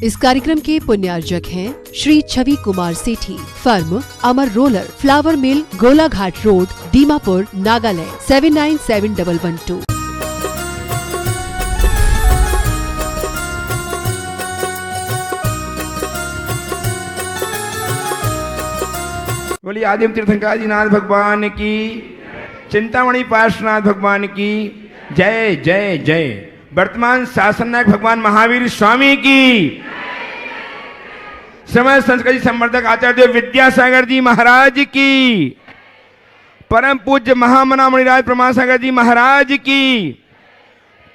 इस कार्यक्रम के पुण्यार्जक हैं श्री छवि कुमार सेठी, फर्म अमर रोलर, फ्लावर मिल, गोलाघाट रोड, दीमापुर, नागालैंड 797112। बोलिए आदिम तीर्थंकराजीनाथ भगवान की, चिंतामणि पार्श्वनाथ भगवान की जय जय जय। वर्तमान शासन नायक भगवान महावीर स्वामी की, समय संस्कृति संवर्धक आचार्य विद्यासागर जी महाराज की, परम पूज्य महामना मणिराज प्रमाण सागर जी महाराज की,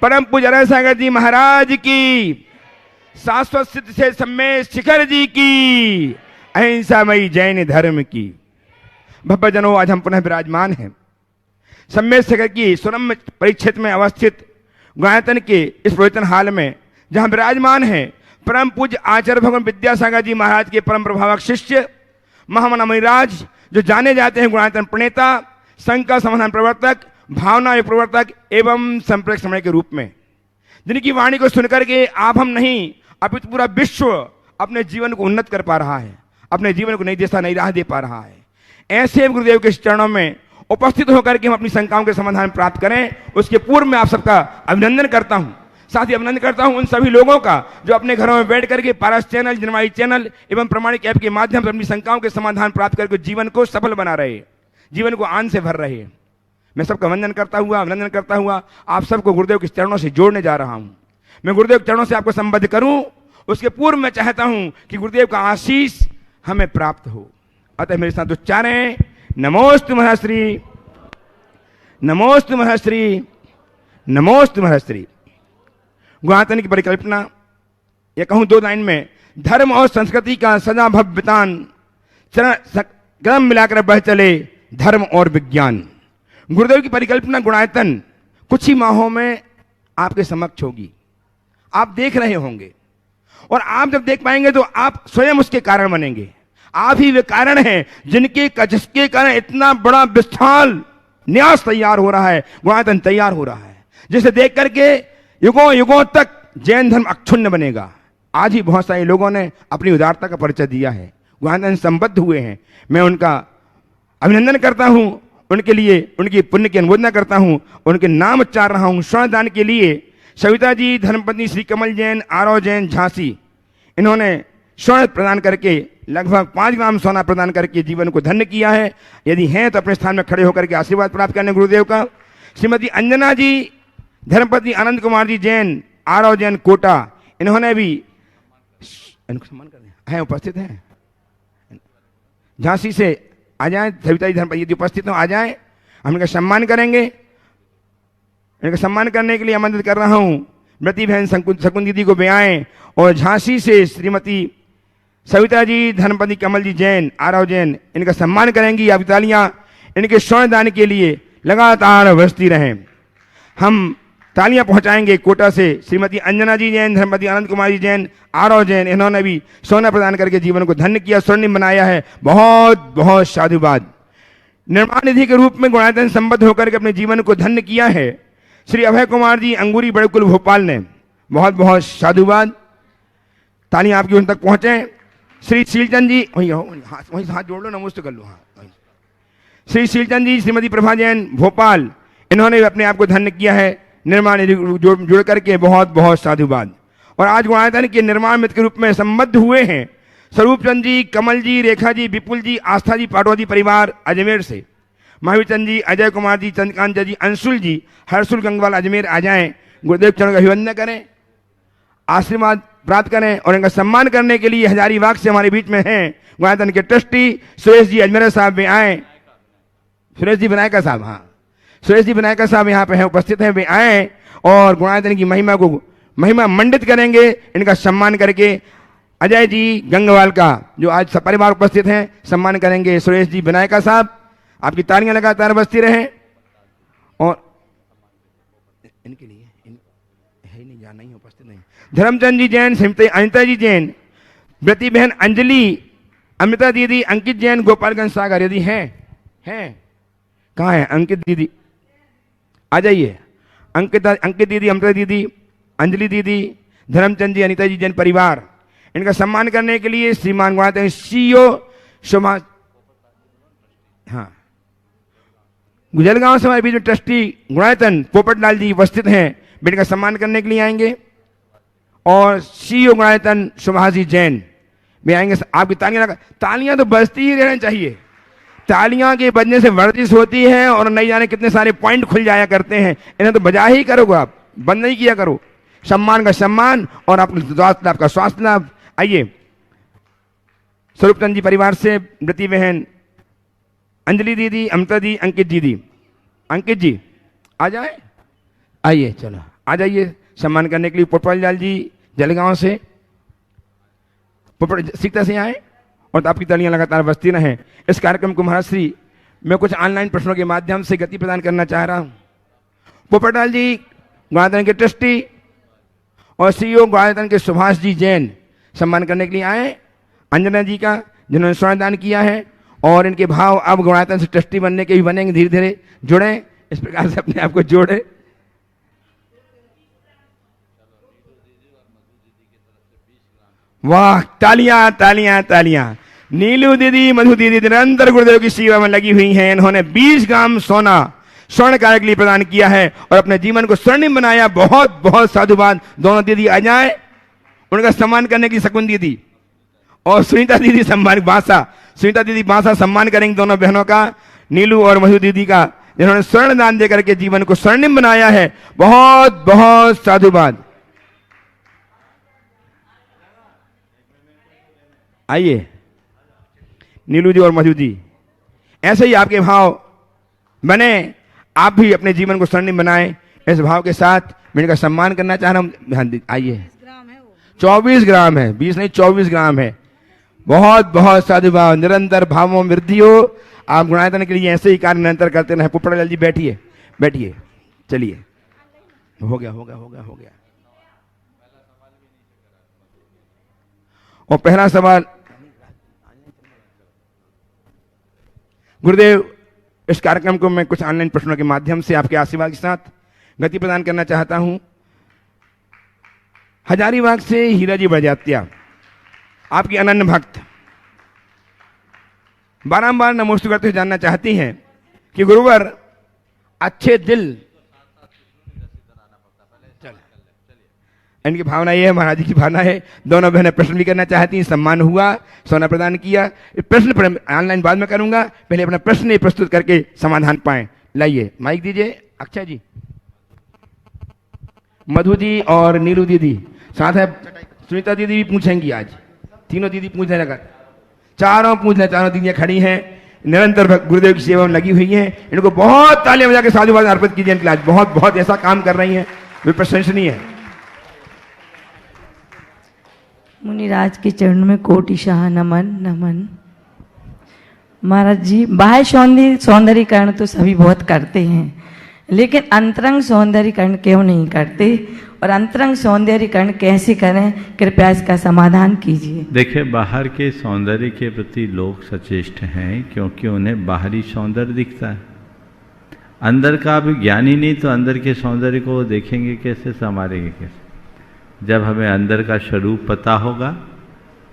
परम पूज्य अरय सागर जी महाराज की, शाश्वत सिद्ध से सम्मेद शिखर जी की, अहिंसामयी जैन धर्म की। भव्यजनों, आज हम पुनः विराजमान हैं सम्मेद शिखर की सुरम्य परिक्षेत्र में अवस्थित गायतन के इस प्रवचन हाल में, जहां विराजमान है परम पूज्य आचार्य भगवान विद्यासागर जी महाराज के परम प्रभावक शिष्य महामना मणिराज, जो जाने जाते हैं गुणायतन प्रणेता, संघ का समाधान प्रवर्तक, भावना प्रवर्तक एवं संप्रेक्षक समय के रूप में, जिनकी वाणी को सुनकर के आप हम नहीं अपितु पूरा विश्व अपने जीवन को उन्नत कर पा रहा है, अपने जीवन को नई दिशा नई राह दे पा रहा है। ऐसे गुरुदेव के चरणों में उपस्थित होकर के हम अपनी शंकाओं के समाधान प्राप्त करें, उसके पूर्व में आप सबका अभिनंदन करता हूं। साथ ही अभिनंदन करता हूं उन सभी लोगों का जो अपने घरों में बैठ करके पारस चैनल, जनवाई चैनल एवं प्रमाणिक ऐप के माध्यम से अपनी शंकाओं के समाधान प्राप्त करके जीवन को सफल बना रहे, जीवन को आन से भर रहे। मैं सबका वंदन करता हुआ, अभिनंदन करता हुआ आप सबको गुरुदेव के चरणों से जोड़ने जा रहा हूं। मैं गुरुदेव के चरणों से आपको संबद्ध करूं, उसके पूर्व मैं चाहता हूं कि गुरुदेव का आशीष हमें प्राप्त हो। अतः मेरे साथ उच्चारें, नमोस्तु महश्री, नमोस्तु महश्री, नमोस्तु महश्री। गुणायतन की परिकल्पना, या कहूं दो लाइन में, धर्म और संस्कृति का सदा भव्यतान क्रम मिलाकर बढ़ चले धर्म और विज्ञान। गुरुदेव की परिकल्पना गुणायतन कुछ ही माहों में आपके समक्ष होगी, आप देख रहे होंगे, और आप जब देख पाएंगे तो आप स्वयं उसके कारण बनेंगे। आप ही वे कारण हैं जिसके कारण इतना बड़ा विशाल न्यास तैयार हो रहा है, गुणायतन तैयार हो रहा है, जिसे देख करके युगों युगों तक जैन धर्म अक्षुण्ण बनेगा। आज ही बहुत सारे लोगों ने अपनी उदारता का परिचय दिया है, गुणायतन संबद्ध हुए हैं। मैं उनका अभिनंदन करता हूं, उनके लिए उनकी पुण्य की अनुमोदना करता हूं, उनके नाम उच्चार रहा हूं। श्रवणदान के लिए सविता जी, धर्मपत्नी श्री कमल जैन, आरव जैन, झांसी, इन्होंने स्वर्ण प्रदान करके लगभग 5 ग्राम सोना प्रदान करके जीवन को धन्य किया है। यदि हैं तो अपने स्थान में खड़े होकर के आशीर्वाद प्राप्त करने गुरुदेव का। श्रीमती अंजना जी, धर्मपति आनंद कुमार जी जैन, आरव जैन, कोटा, इन्होंने भी इनको सम्मान कर दिया है, उपस्थित हैं। झांसी से आ जाएं, सविता जी धर्मपति यदि उपस्थित हो आ जाएं, हम इनका सम्मान करेंगे। इनका सम्मान करने के लिए आमंत्रित कर रहा हूं मृति बहन शकुन दीदी को भी आए, और झांसी से श्रीमती सविता जी, धर्मपति कमल जी जैन, आरव जैन, इनका सम्मान करेंगी। आप तालियां इनके श्रवणदान के लिए लगातार बजती रहें। हम तालियां पहुंचाएंगे कोटा से श्रीमती अंजना जी जैन, धर्मपति आनंद कुमार जी जैन, आरव जैन, इन्होंने भी सोना प्रदान करके जीवन को धन्य किया, स्वर्णिम बनाया है। बहुत बहुत साधुवाद। निर्माण निधि के रूप में गुणायतन संबद्ध होकर के अपने जीवन को धन्य किया है श्री अभय कुमार जी, अंगूरी बड़कुल भोपाल ने, बहुत बहुत साधुवाद। तालियां आपकी उन तक पहुंचे। श्री शीलचंद जी, वहीं हाथ जोड़ लो, नमस्ते कर लो। हाँ, श्री शीलचंद जी, श्रीमती प्रभा जैन, भोपाल, इन्होंने अपने आप को धन्य किया है निर्माण निधि जुड़ करके, बहुत बहुत साधुवाद। और आज गुणायतन के निर्माण मित्र के रूप में संबद्ध हुए हैं स्वरूप चंद जी, कमल जी, रेखा जी, विपुल जी, आस्था जी, पाटवादी परिवार अजमेर से, महावीर चंद जी, अजय कुमार जी, चंद्रकांत जी, अंशुल जी, हर्षुल गंगवाल अजमेर आ जाएं, गुरुदेव चरण का अभिवंदन करें, आशीर्वाद प्राप्त करें। और इनका सम्मान करने के लिए हजारीबाग से हमारे बीच में हैं गुणायतन के ट्रस्टी सुरेश जी अजमेर साहब भी आए। सुरेश जी विनायका साहब, हाँ, सुरेश जी विनायका साहब यहाँ पे हैं, उपस्थित हैं, वे आए और गुणायतन की महिमा मंडित करेंगे। इनका सम्मान करके अजय जी गंगवाल का, जो आज सपरिवार उपस्थित हैं, सम्मान करेंगे सुरेश जी विनायका साहब। आपकी तालियां लगातार बजती रहें। और इनके लिए है नहीं, यहाँ नहीं, उपस्थित नहीं, धर्मचंद जी जैन, श्रीमती अनिता जी जैन, ब्रती बहन अंजलि, अमृता दीदी, अंकित जैन, गोपालगंज सागर, यदि हैं कहाँ है अंकित दीदी, आ जाइए। अंकित दीदी, अमृता दीदी, अंजलि दीदी, धर्मचंद जी, अनिता जी जैन परिवार, इनका सम्मान करने के लिए श्रीमान गुणायतन सीईओ सुभाष, हाँ, गुजलगांव से हमारे बीच में ट्रस्टी गुणायतन पोपटलाल जी उपस्थित हैं, इनका सम्मान करने के लिए आएंगे। और सीईओ गुणायतन सुभाष जी जैन भी आएंगे। आपकी तालियां तो बजती ही रहना चाहिए। तालियां के बजने से वर्जिश होती है और नहीं जाने कितने सारे पॉइंट खुल जाया करते हैं। इन्हें तो बजा ही करोगे आप, बंद नहीं किया करो। सम्मान का सम्मान और आपका स्वास्थ्य लाभ का स्वास्थ्य लाभ। आइए, स्वरूपचंद जी परिवार से मृति बहन अंजलि दीदी, अमृता जी, अंकित दीदी। अंकित जी आ जाए, आइए, चलो आ जाइए सम्मान करने के लिए। पोपटलाल जी जलगांव से, सीखता से आए और तो आपकी तालियां लगातार बजती रहें। इस कार्यक्रम को महाराज श्री मैं कुछ ऑनलाइन प्रश्नों के माध्यम से गति प्रदान करना चाह रहा हूं। पोपटलाल जी गुणायतन के ट्रस्टी और सीईओ गुणायतन के सुभाष जी जैन सम्मान करने के लिए आए। अंजना जी का, जिन्होंने स्वर्ण किया है, और इनके भाव अब गुणायतन से ट्रस्टी बनने के भी बनेंगे, धीरे धीरे जुड़े, इस प्रकार से अपने आप को जोड़े। वाह, तालियां तालियां तालियां। नीलू दीदी, मधु दीदी निरंतर गुरुदेव की सेवा में लगी हुई हैं। इन्होंने 20 ग्राम सोना स्वर्ण कार्य के लिए प्रदान किया है और अपने जीवन को स्वर्णिम बनाया। बहुत बहुत साधुवाद। दोनों दीदी आ जाए, उनका सम्मान करने की शकुन दीदी और सुनीता दीदी सम्मान बांसा, सुनीता दीदी बांसा सम्मान करेंगे दोनों बहनों का, नीलू और मधु दीदी का, जिन्होंने स्वर्ण दान देकर के जीवन को स्वर्णिम बनाया है। बहुत बहुत साधुवाद। आइए नीलू जी और मधु जी, ऐसे ही आपके भाव बने, आप भी अपने जीवन को स्वर्णिम बनाएं। इस भाव के साथ मैं इनका सम्मान करना चाह रहा हूं। आइए, 24 ग्राम है, 20 नहीं 24 ग्राम है। बहुत बहुत साधुभाव। निरंतर भावों में वृद्धि हो। आप गुणायतन के लिए ऐसे ही कार्य निरंतर करते रहे। पोपटलाल जी बैठिए, बैठिए, चलिए, हो गया हो गया हो गया हो गया। और पहला सवाल गुरुदेव, इस कार्यक्रम को मैं कुछ ऑनलाइन प्रश्नों के माध्यम से आपके आशीर्वाद के साथ गति प्रदान करना चाहता हूं। हजारीबाग से हीरा जी बजात्या, आपकी अनन्य भक्त, बारंबार नमोस्तु करते हुए जानना चाहती हैं कि गुरुवर अच्छे दिल, इनकी भावना ये है, महाराज जी की भावना है। दोनों बहनें प्रश्न भी करना चाहती हैं। सम्मान हुआ, सोना प्रदान किया। प्रश्न ऑनलाइन बाद में करूंगा, पहले अपना प्रश्न प्रस्तुत करके समाधान पाएं। लाइए माइक दीजिए। अक्षय जी, मधु जी और नीलू दीदी, साथ है सुनीता दीदी भी पूछेंगी। आज तीनों दीदी पूछने लगा, चारों पूछ रहे, चारों दीदियां खड़ी हैं, निरंतर गुरुदेव की सेवा में लगी हुई हैं। इनको बहुत तालियां बजा के साधुवाद अर्पित कीजिए। इनके आज बहुत बहुत ऐसा काम कर रही हैं, वे प्रशंसनीय है। मुनिराज के चरणों में कोटिशाह नमन नमन। महाराज जी, बाह्य सौंदर्यीकरण तो सभी बहुत करते हैं, लेकिन अंतरंग सौंदर्यीकरण क्यों नहीं करते, और अंतरंग सौंदर्यीकरण कैसे करें, कृपया इसका समाधान कीजिए। देखिए, बाहर के सौंदर्य के प्रति लोग सचेष्ट हैं क्योंकि उन्हें बाहरी सौंदर्य दिखता है। अंदर का भी ज्ञान ही नहीं तो अंदर के सौंदर्य को देखेंगे कैसे, संवारेंगे कैसे। जब हमें अंदर का स्वरूप पता होगा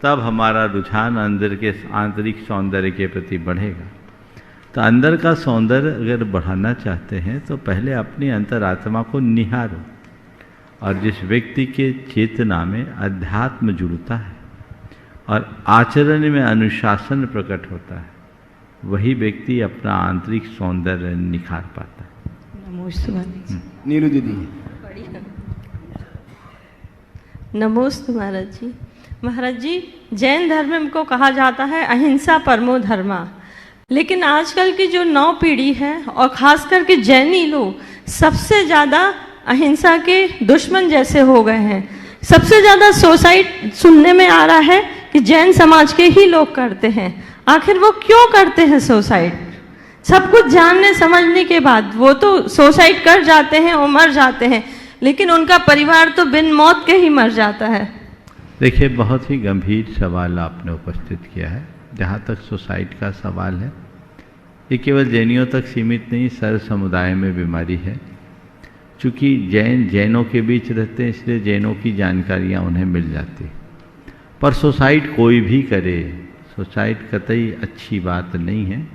तब हमारा रुझान अंदर के आंतरिक सौंदर्य के प्रति बढ़ेगा। तो अंदर का सौंदर्य अगर बढ़ाना चाहते हैं तो पहले अपनी अंतरात्मा को निहारो, और जिस व्यक्ति के चेतना में अध्यात्म जुड़ता है और आचरण में अनुशासन प्रकट होता है, वही व्यक्ति अपना आंतरिक सौंदर्य निखार पाता है। नमोस्तु नीलू दीदी। नमोस्तु महाराज जी। महाराज जी, जैन धर्म को कहा जाता है अहिंसा परमो धर्मा, लेकिन आजकल की जो नौ पीढ़ी है और खास करके जैनी लोग सबसे ज़्यादा अहिंसा के दुश्मन जैसे हो गए हैं। सबसे ज़्यादा सुसाइड सुनने में आ रहा है कि जैन समाज के ही लोग करते हैं। आखिर वो क्यों करते हैं सुसाइड? सब कुछ जानने समझने के बाद वो तो सुसाइड कर जाते हैं और मर जाते हैं, लेकिन उनका परिवार तो बिन मौत के ही मर जाता है। देखिए, बहुत ही गंभीर सवाल आपने उपस्थित किया है। जहाँ तक सुसाइड का सवाल है, ये केवल जैनियों तक सीमित नहीं, सर्व समुदाय में बीमारी है। चूँकि जैनों के बीच रहते हैं, इसलिए जैनों की जानकारियाँ उन्हें मिल जाती। पर सुसाइड कोई भी करे, सुसाइड कतई अच्छी बात नहीं है।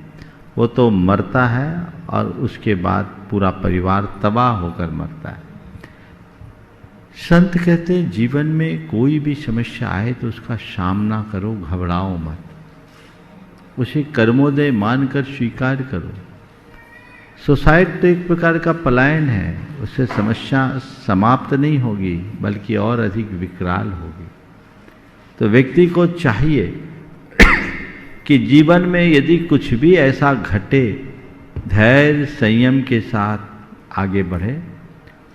वो तो मरता है और उसके बाद पूरा परिवार तबाह होकर मरता है। संत कहते हैं जीवन में कोई भी समस्या आए तो उसका सामना करो, घबराओ मत, उसे कर्मोदय मानकर स्वीकार करो। सुसाइड तो एक प्रकार का पलायन है, उससे समस्या समाप्त नहीं होगी बल्कि और अधिक विकराल होगी। तो व्यक्ति को चाहिए कि जीवन में यदि कुछ भी ऐसा घटे, धैर्य संयम के साथ आगे बढ़े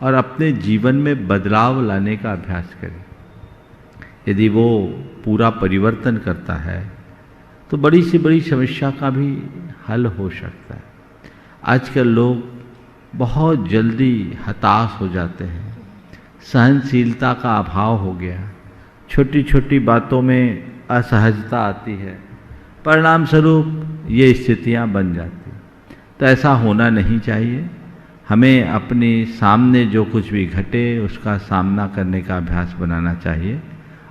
और अपने जीवन में बदलाव लाने का अभ्यास करे। यदि वो पूरा परिवर्तन करता है तो बड़ी से बड़ी समस्या का भी हल हो सकता है। आजकल लोग बहुत जल्दी हताश हो जाते हैं, सहनशीलता का अभाव हो गया, छोटी छोटी बातों में असहजता आती है, परिणाम स्वरूप ये स्थितियां बन जाती। तो ऐसा होना नहीं चाहिए। हमें अपने सामने जो कुछ भी घटे उसका सामना करने का अभ्यास बनाना चाहिए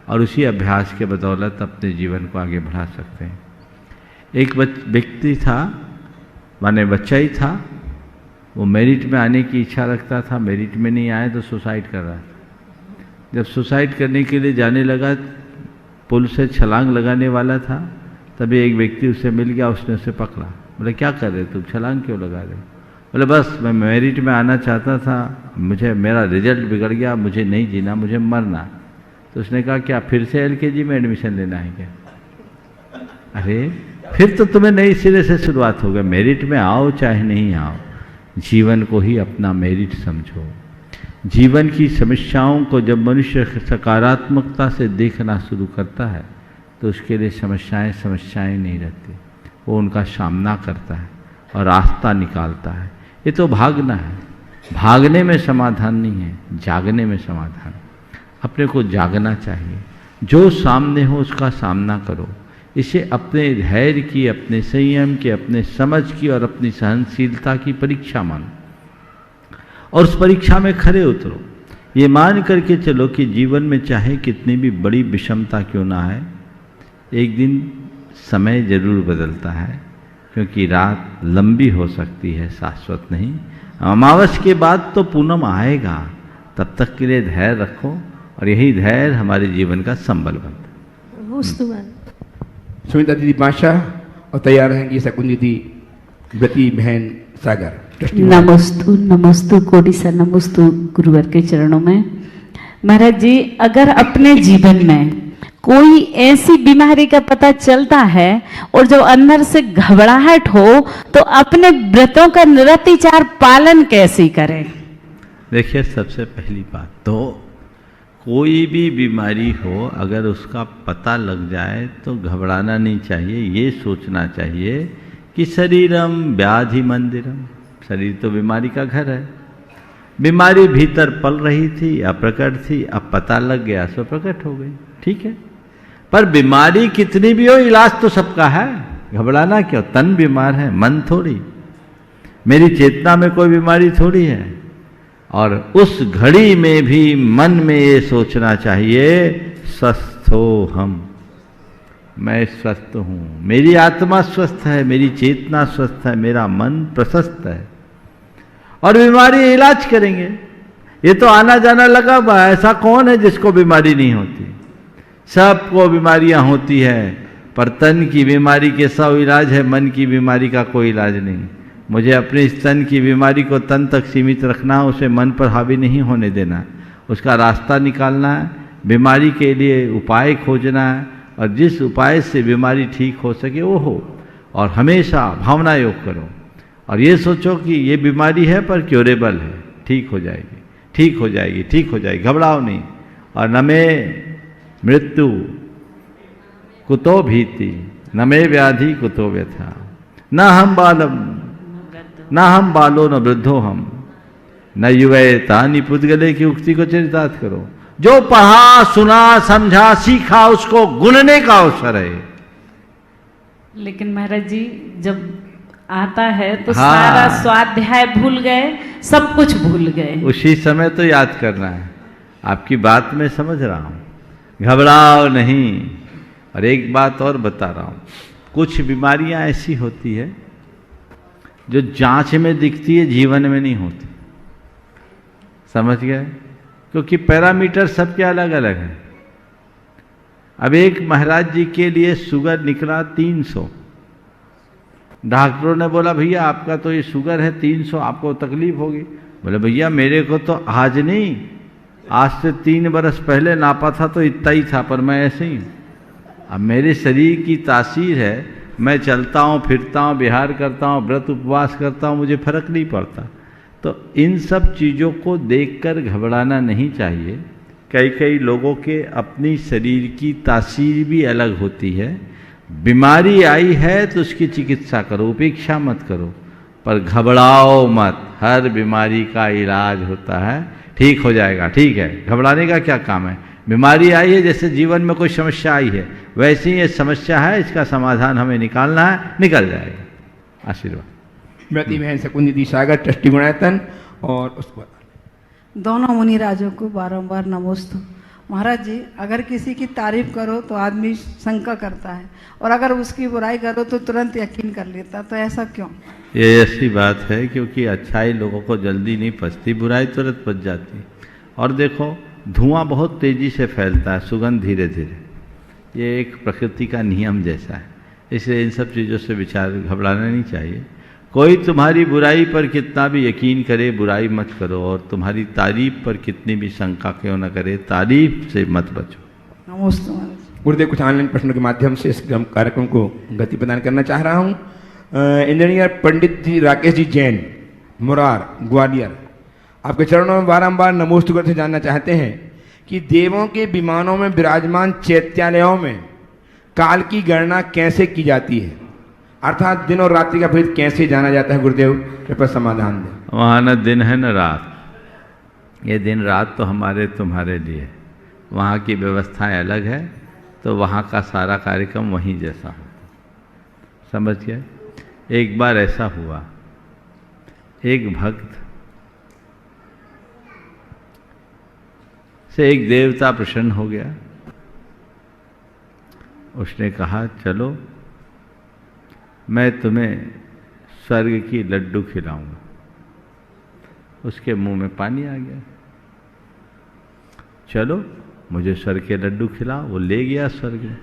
और उसी अभ्यास के बदौलत अपने जीवन को आगे बढ़ा सकते हैं। एक व्यक्ति था, माने बच्चा ही था, वो मेरिट में आने की इच्छा रखता था, मेरिट में नहीं आए तो सुसाइड कर रहा था। जब सुसाइड करने के लिए जाने लगा, पुल से छलांग लगाने वाला था, तभी एक व्यक्ति उसे मिल गया, उसने उसे पकड़ा। बोले क्या कर रहे तुम, छलांग क्यों लगा रहे? बोले बस मैं मेरिट में आना चाहता था, मुझे मेरा रिजल्ट बिगड़ गया, मुझे नहीं जीना, मुझे मरना। तो उसने कहा क्या फिर से LKG में एडमिशन लेना है क्या? अरे फिर तो तुम्हें नई सिरे से शुरुआत होगा। मेरिट में आओ चाहे नहीं आओ, जीवन को ही अपना मेरिट समझो। जीवन की समस्याओं को जब मनुष्य सकारात्मकता से देखना शुरू करता है तो उसके लिए समस्याएं नहीं रहती, वो उनका सामना करता है और रास्ता निकालता है। ये तो भागना है, भागने में समाधान नहीं है, जागने में समाधान। अपने को जागना चाहिए, जो सामने हो उसका सामना करो। इसे अपने धैर्य की, अपने संयम की, अपने समझ की और अपनी सहनशीलता की परीक्षा मानो और उस परीक्षा में खरे उतरो। ये मान करके चलो कि जीवन में चाहे कितनी भी बड़ी विषमता क्यों ना है, एक दिन समय जरूर बदलता है, क्योंकि रात लंबी हो सकती है, शाश्वत नहीं। अमावस के बाद तो पूनम आएगा, तब तक के लिए धैर्य रखो और यही धैर्य हमारे जीवन का संबल बनता है। सुनीता दीदी बादशाह और तैयार रहेंगी शकुन दीदी, व्रती बहन सागर। नमस्तु नमस्तु कोटि सा नमस्तु गुरुवर के चरणों में। महाराज जी, अगर अपने जीवन में कोई ऐसी बीमारी का पता चलता है और जो अंदर से घबराहट हो तो अपने व्रतों का निरतिचार पालन कैसे करें? देखिए, सबसे पहली बात तो कोई भी बीमारी हो अगर उसका पता लग जाए तो घबराना नहीं चाहिए। ये सोचना चाहिए कि शरीरम व्याधि मंदिरम, शरीर तो बीमारी का घर है। बीमारी भीतर पल रही थी, अप्रकट थी, अब पता लग गया सो प्रकट हो गई, ठीक है। पर बीमारी कितनी भी हो, इलाज तो सबका है, घबराना क्यों? तन बीमार है, मन थोड़ी। मेरी चेतना में कोई बीमारी थोड़ी है। और उस घड़ी में भी मन में ये सोचना चाहिए, स्वस्थ हो हम, मैं स्वस्थ हूँ, मेरी आत्मा स्वस्थ है, मेरी चेतना स्वस्थ है, मेरा मन प्रशस्त है। और बीमारी इलाज करेंगे। ये तो आना जाना लगा हुआ, ऐसा कौन है जिसको बीमारी नहीं होती? सबको बीमारियां होती है, पर तन की बीमारी के 100 इलाज है, मन की बीमारी का कोई इलाज नहीं। मुझे अपने इस तन की बीमारी को तन तक सीमित रखना, उसे मन पर हावी नहीं होने देना, उसका रास्ता निकालना है, बीमारी के लिए उपाय खोजना है और जिस उपाय से बीमारी ठीक हो सके वो हो। और हमेशा भावना योग करो और ये सोचो कि ये बीमारी है पर क्योरेबल है, ठीक हो जाएगी, ठीक हो जाएगी, ठीक हो जाएगी, घबराओ नहीं। और न में मृत्यु कुतो भीति, न में व्याधि कुतो व्यथा, न हम बालो न वृद्धो हम, न युवे तानी पुद्गले की उक्ति को चरितार्थ करो। जो पढ़ा सुना समझा सीखा उसको गुनने का अवसर है। लेकिन महाराज जी, जब आता है तो सारा स्वाध्याय भूल गए, सब कुछ भूल गए। उसी समय तो याद करना है। आपकी बात मैं समझ रहा हूं, घबराओ नहीं। और एक बात और बता रहा हूं, कुछ बीमारियां ऐसी होती है जो जांच में दिखती है, जीवन में नहीं होती। समझ गए? क्योंकि पैरामीटर सबके अलग अलग हैं। अब एक महाराज जी के लिए शुगर निकला 300। डॉक्टरों ने बोला भैया आपका तो ये शुगर है 300, आपको तकलीफ होगी। बोले भैया मेरे को तो आज नहीं, आज से 3 बरस पहले नापा था तो इतना ही था, पर मैं ऐसे ही हूँ। अब मेरे शरीर की तासीर है, मैं चलता हूँ, फिरता हूँ, विहार करता हूँ, व्रत उपवास करता हूँ, मुझे फर्क नहीं पड़ता। तो इन सब चीज़ों को देखकर घबराना नहीं चाहिए। कई कई लोगों के अपनी शरीर की तासीर भी अलग होती है। बीमारी आई है तो उसकी चिकित्सा करो, उपेक्षा मत करो, पर घबराओ मत। हर बीमारी का इलाज होता है, ठीक हो जाएगा। ठीक है, घबराने का क्या काम है? बीमारी आई है, जैसे जीवन में कोई समस्या आई है वैसे ही ये समस्या है, इसका समाधान हमें निकालना है, निकल जाएगा। आशीर्वाद। व्रती बहन शकुंदी दी सागर ट्रस्टी गुणायतन और उस पर दोनों मुनि राजों को बारंबार नमोस्तु। महाराज जी, अगर किसी की तारीफ करो तो आदमी शंका करता है, और अगर उसकी बुराई करो तो तुरंत यकीन कर लेता, तो ऐसा क्यों? ये ऐसी बात है क्योंकि अच्छाई लोगों को जल्दी नहीं पचती, बुराई तुरंत पच जाती। और देखो धुआं बहुत तेजी से फैलता है, सुगंध धीरे धीरे। ये एक प्रकृति का नियम जैसा है, इसलिए इन सब चीज़ों से विचार घबराना नहीं चाहिए। कोई तुम्हारी बुराई पर कितना भी यकीन करे, बुराई मत करो, और तुम्हारी तारीफ पर कितनी भी शंका क्यों न करे, तारीफ से मत बचो। नमस्ते महाराज। गुरुदेव, कुछ ऑनलाइन प्रश्नों के माध्यम से इस कार्यक्रम को गति प्रदान करना चाह रहा हूँ। इंजीनियर पंडित जी राकेश जी जैन, मुरार, ग्वालियर, आपके चरणों में बारंबार नमोस्तु करते जानना चाहते हैं कि देवों के विमानों में विराजमान चैत्यालयों में काल की गणना कैसे की जाती है, अर्थात दिन और रात्रि का भेद कैसे जाना जाता है? गुरुदेव कृपया समाधान दें। वहाँ न दिन है न रात। ये दिन रात तो हमारे तुम्हारे लिए, वहाँ की व्यवस्थाएं अलग है, तो वहाँ का सारा कार्यक्रम वहीं जैसा होता। समझ गए? एक बार ऐसा हुआ, एक भक्त से एक देवता प्रसन्न हो गया। उसने कहा चलो मैं तुम्हें स्वर्ग की लड्डू खिलाऊंगा। उसके मुंह में पानी आ गया। चलो मुझे स्वर्ग के लड्डू खिलाओ। वो ले गया स्वर्ग में।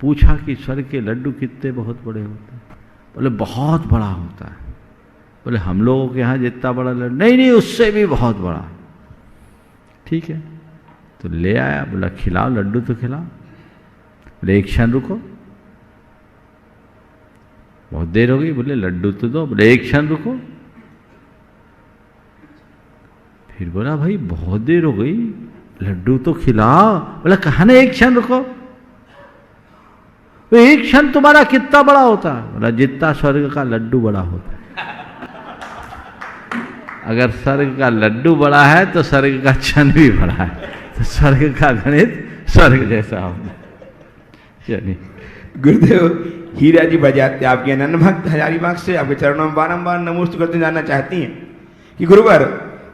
पूछा कि स्वर्ग के लड्डू कितने बहुत बड़े होते हैं? बोले बहुत बड़ा होता है। बोले हम लोगों के यहाँ जितना बड़ा लड्डू? नहीं नहीं, उससे भी बहुत बड़ा। ठीक है, तो ले आया। बोला खिलाओ लड्डू तो खिलाओ। बोले एक क्षण रुको। बहुत देर हो गई। बोले लड्डू तो दो। बोले एक क्षण रुको। फिर बोला भाई बहुत देर हो गई, लड्डू तो खिलाओ। बोला कहा ना एक क्षण रुको। तो एक क्षण तुम्हारा कितना बड़ा होता? बोला जितना स्वर्ग का लड्डू बड़ा होता है। अगर स्वर्ग का लड्डू बड़ा है तो स्वर्ग का क्षण भी बड़ा है, तो स्वर्ग का गणित स्वर्ग जैसा होता है। चलिए। गुरुदेव हीरा जी बजाते आपके अनन्य भक्त हजारीबाग से आपके चरणों में बारंबार नमोस्तु करते जानना चाहती हैं कि गुरुवर,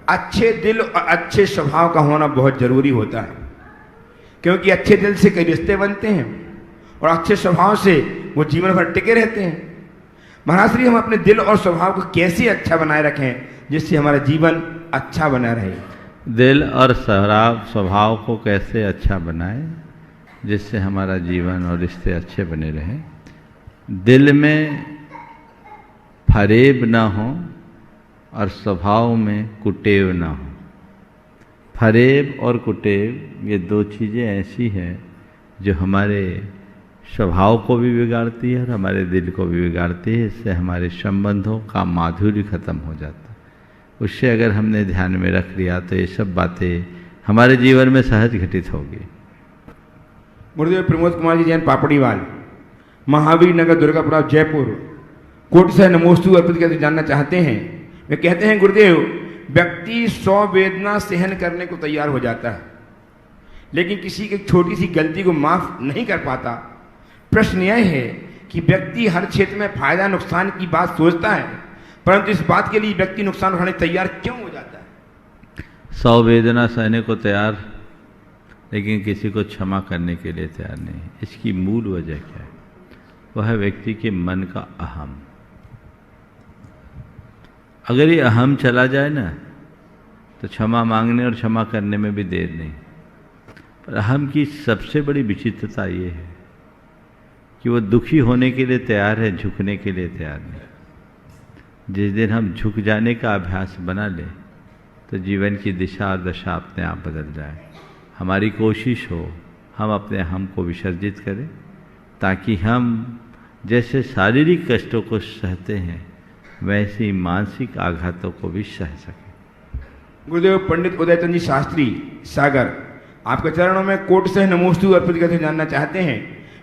अच्छे दिल और अच्छे स्वभाव का होना बहुत जरूरी होता है, क्योंकि अच्छे दिल से कई रिश्ते बनते हैं और अच्छे स्वभाव से वो जीवन भर टिके रहते हैं। महाराज श्री, हम अपने दिल और स्वभाव को कैसे अच्छा बनाए रखें जिससे हमारा जीवन अच्छा बना रहे? दिल और स्वभाव को कैसे अच्छा बनाए जिससे हमारा जीवन और रिश्ते अच्छे बने रहें? दिल में फरेब ना हो और स्वभाव में कुटेव ना हो। फरेब और कुटेव ये दो चीज़ें ऐसी हैं जो हमारे स्वभाव को भी बिगाड़ती है और हमारे दिल को भी बिगाड़ती है। इससे हमारे संबंधों का माधुर्य खत्म हो जाता है। उससे अगर हमने ध्यान में रख लिया तो ये सब बातें हमारे जीवन में सहज घटित होगी। गुरुदेव प्रमोद कुमार जी जैन, पापड़ीवाल, महावीर नगर, दुर्गापुरा, जयपुर, कोटि से नमोस्तु अर्पित करके जानना चाहते हैं। वे कहते हैं गुरुदेव, व्यक्ति 100 वेदना सहन करने को तैयार हो जाता है, लेकिन किसी की छोटी सी गलती को माफ नहीं कर पाता। प्रश्न यह है कि व्यक्ति हर क्षेत्र में फायदा नुकसान की बात सोचता है, परंतु इस बात के लिए व्यक्ति नुकसान उठाने तैयार क्यों हो जाता है? 100 वेदना सहने को तैयार लेकिन किसी को क्षमा करने के लिए तैयार नहीं है। इसकी मूल वजह क्या है? वह है व्यक्ति के मन का अहम। अगर ये अहम चला जाए ना तो क्षमा मांगने और क्षमा करने में भी देर नहीं। पर अहम की सबसे बड़ी विचित्रता ये है कि वो दुखी होने के लिए तैयार है, झुकने के लिए तैयार नहीं। जिस दिन हम झुक जाने का अभ्यास बना ले तो जीवन की दिशा और दशा अपने आप बदल जाए। हमारी कोशिश हो हम अपने अहम को विसर्जित करें, ताकि हम जैसे शारीरिक कष्टों को सहते हैं वैसे ही मानसिक आघातों को भी सह सकें। गुरुदेव पंडित उदयचंद जी शास्त्री सागर आपके चरणों में कोट से नमोस्तु अर्पित करके जानना चाहते हैं।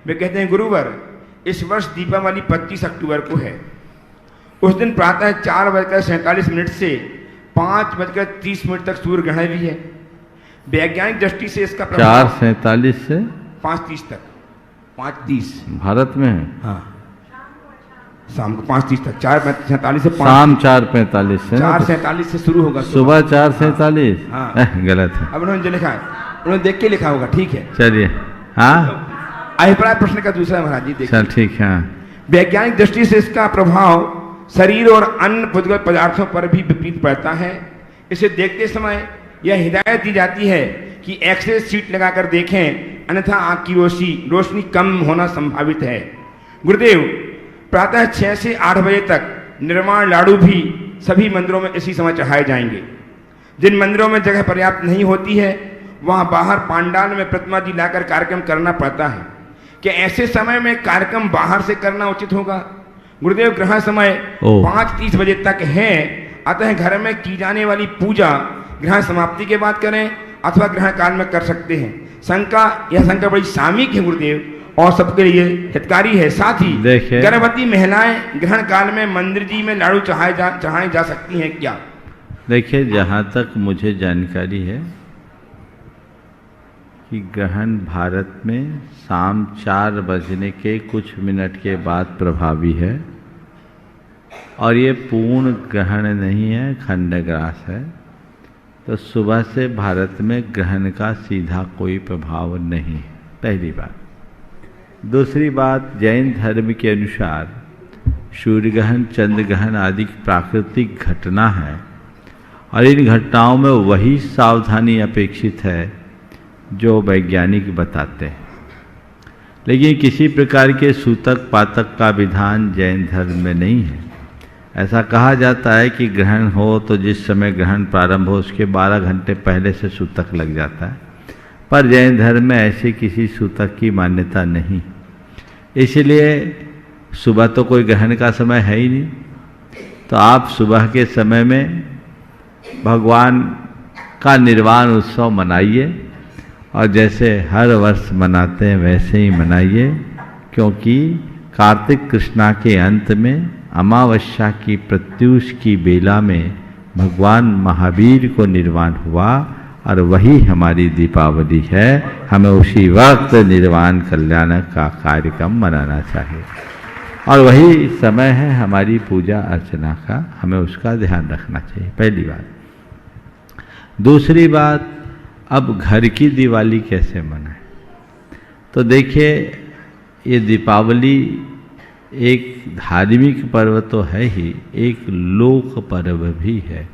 वे कहते हैं, गुरुवर, इस वर्ष दीपावली 25 अक्टूबर को है। उस दिन प्रातः 4:47 से 5:30 तक सूर्य ग्रहण भी है। वैज्ञानिक दृष्टि से इसका 4:47 से 5:30 तक। 5:30 भारत में है। हाँ, शाम को 5:30 तक। 4:47 से शाम 4:45 से 4:47 से शुरू होगा। सुबह 4:47। हाँ, गलत है। अब उन्होंने जो लिखा है उन्होंने देख के लिखा होगा। ठीक है, चलिए। हाँ, अभिप्राय प्रश्न का दूसरा महाराज जी देखिए। चल ठीक है। वैज्ञानिक दृष्टि से इसका प्रभाव शरीर और अन्य भौतिक पदार्थों पर भी विपरीत पड़ता है। इसे देखते समय यह हिदायत दी जाती है कि एक्सरे शीट लगाकर देखें, अन्यथा आंख की रोशनी कम होना संभावित है। गुरुदेव, प्रातः 6 से 8 बजे तक निर्वाण लाडू भी सभी मंदिरों में इसी समय चढ़ाए जाएंगे। जिन मंदिरों में जगह पर्याप्त नहीं होती है वहां बाहर पांडाल में प्रतिमा जी लाकर कार्यक्रम करना पड़ता है। क्या ऐसे समय में कार्यक्रम बाहर से करना उचित होगा? गुरुदेव, ग्रहण समय 5:30 बजे तक है, अतः घर में की जाने वाली पूजा ग्रहण समाप्ति के बाद करें अथवा ग्रहण काल में कर सकते हैं। यह शंका बड़ी सामयिक है गुरुदेव और सबके लिए हितकारी है। साथ ही गर्भवती महिलाएं ग्रहण काल में मंदिर जी में लाडू चढ़ाए जा सकती हैं क्या? देखिए, जहाँ तक मुझे जानकारी है कि ग्रहण भारत में शाम 4 बजने के कुछ मिनट के बाद प्रभावी है और ये पूर्ण ग्रहण नहीं है, खंडग्रास है। तो सुबह से भारत में ग्रहण का सीधा कोई प्रभाव नहीं है, पहली बात। दूसरी बात, जैन धर्म के अनुसार सूर्य ग्रहण, चंद्र ग्रहण आदि प्राकृतिक घटना है और इन घटनाओं में वही सावधानी अपेक्षित है जो वैज्ञानिक बताते हैं। लेकिन किसी प्रकार के सूतक पातक का विधान जैन धर्म में नहीं है। ऐसा कहा जाता है कि ग्रहण हो तो जिस समय ग्रहण प्रारंभ हो उसके 12 घंटे पहले से सूतक लग जाता है, पर जैन धर्म में ऐसे किसी सूतक की मान्यता नहीं। इसलिए सुबह तो कोई ग्रहण का समय है ही नहीं, तो आप सुबह के समय में भगवान का निर्वाण उत्सव मनाइए और जैसे हर वर्ष मनाते हैं वैसे ही मनाइए, क्योंकि कार्तिक कृष्णा के अंत में अमावस्या की प्रत्यूष की बेला में भगवान महावीर को निर्वाण हुआ और वही हमारी दीपावली है। हमें उसी वक्त निर्वाण कल्याण का कार्यक्रम मनाना चाहिए और वही समय है हमारी पूजा अर्चना का, हमें उसका ध्यान रखना चाहिए, पहली बात। दूसरी बात, अब घर की दिवाली कैसे मनाएं? तो देखिए, ये दीपावली एक धार्मिक पर्व तो है ही, एक लोक पर्व भी है।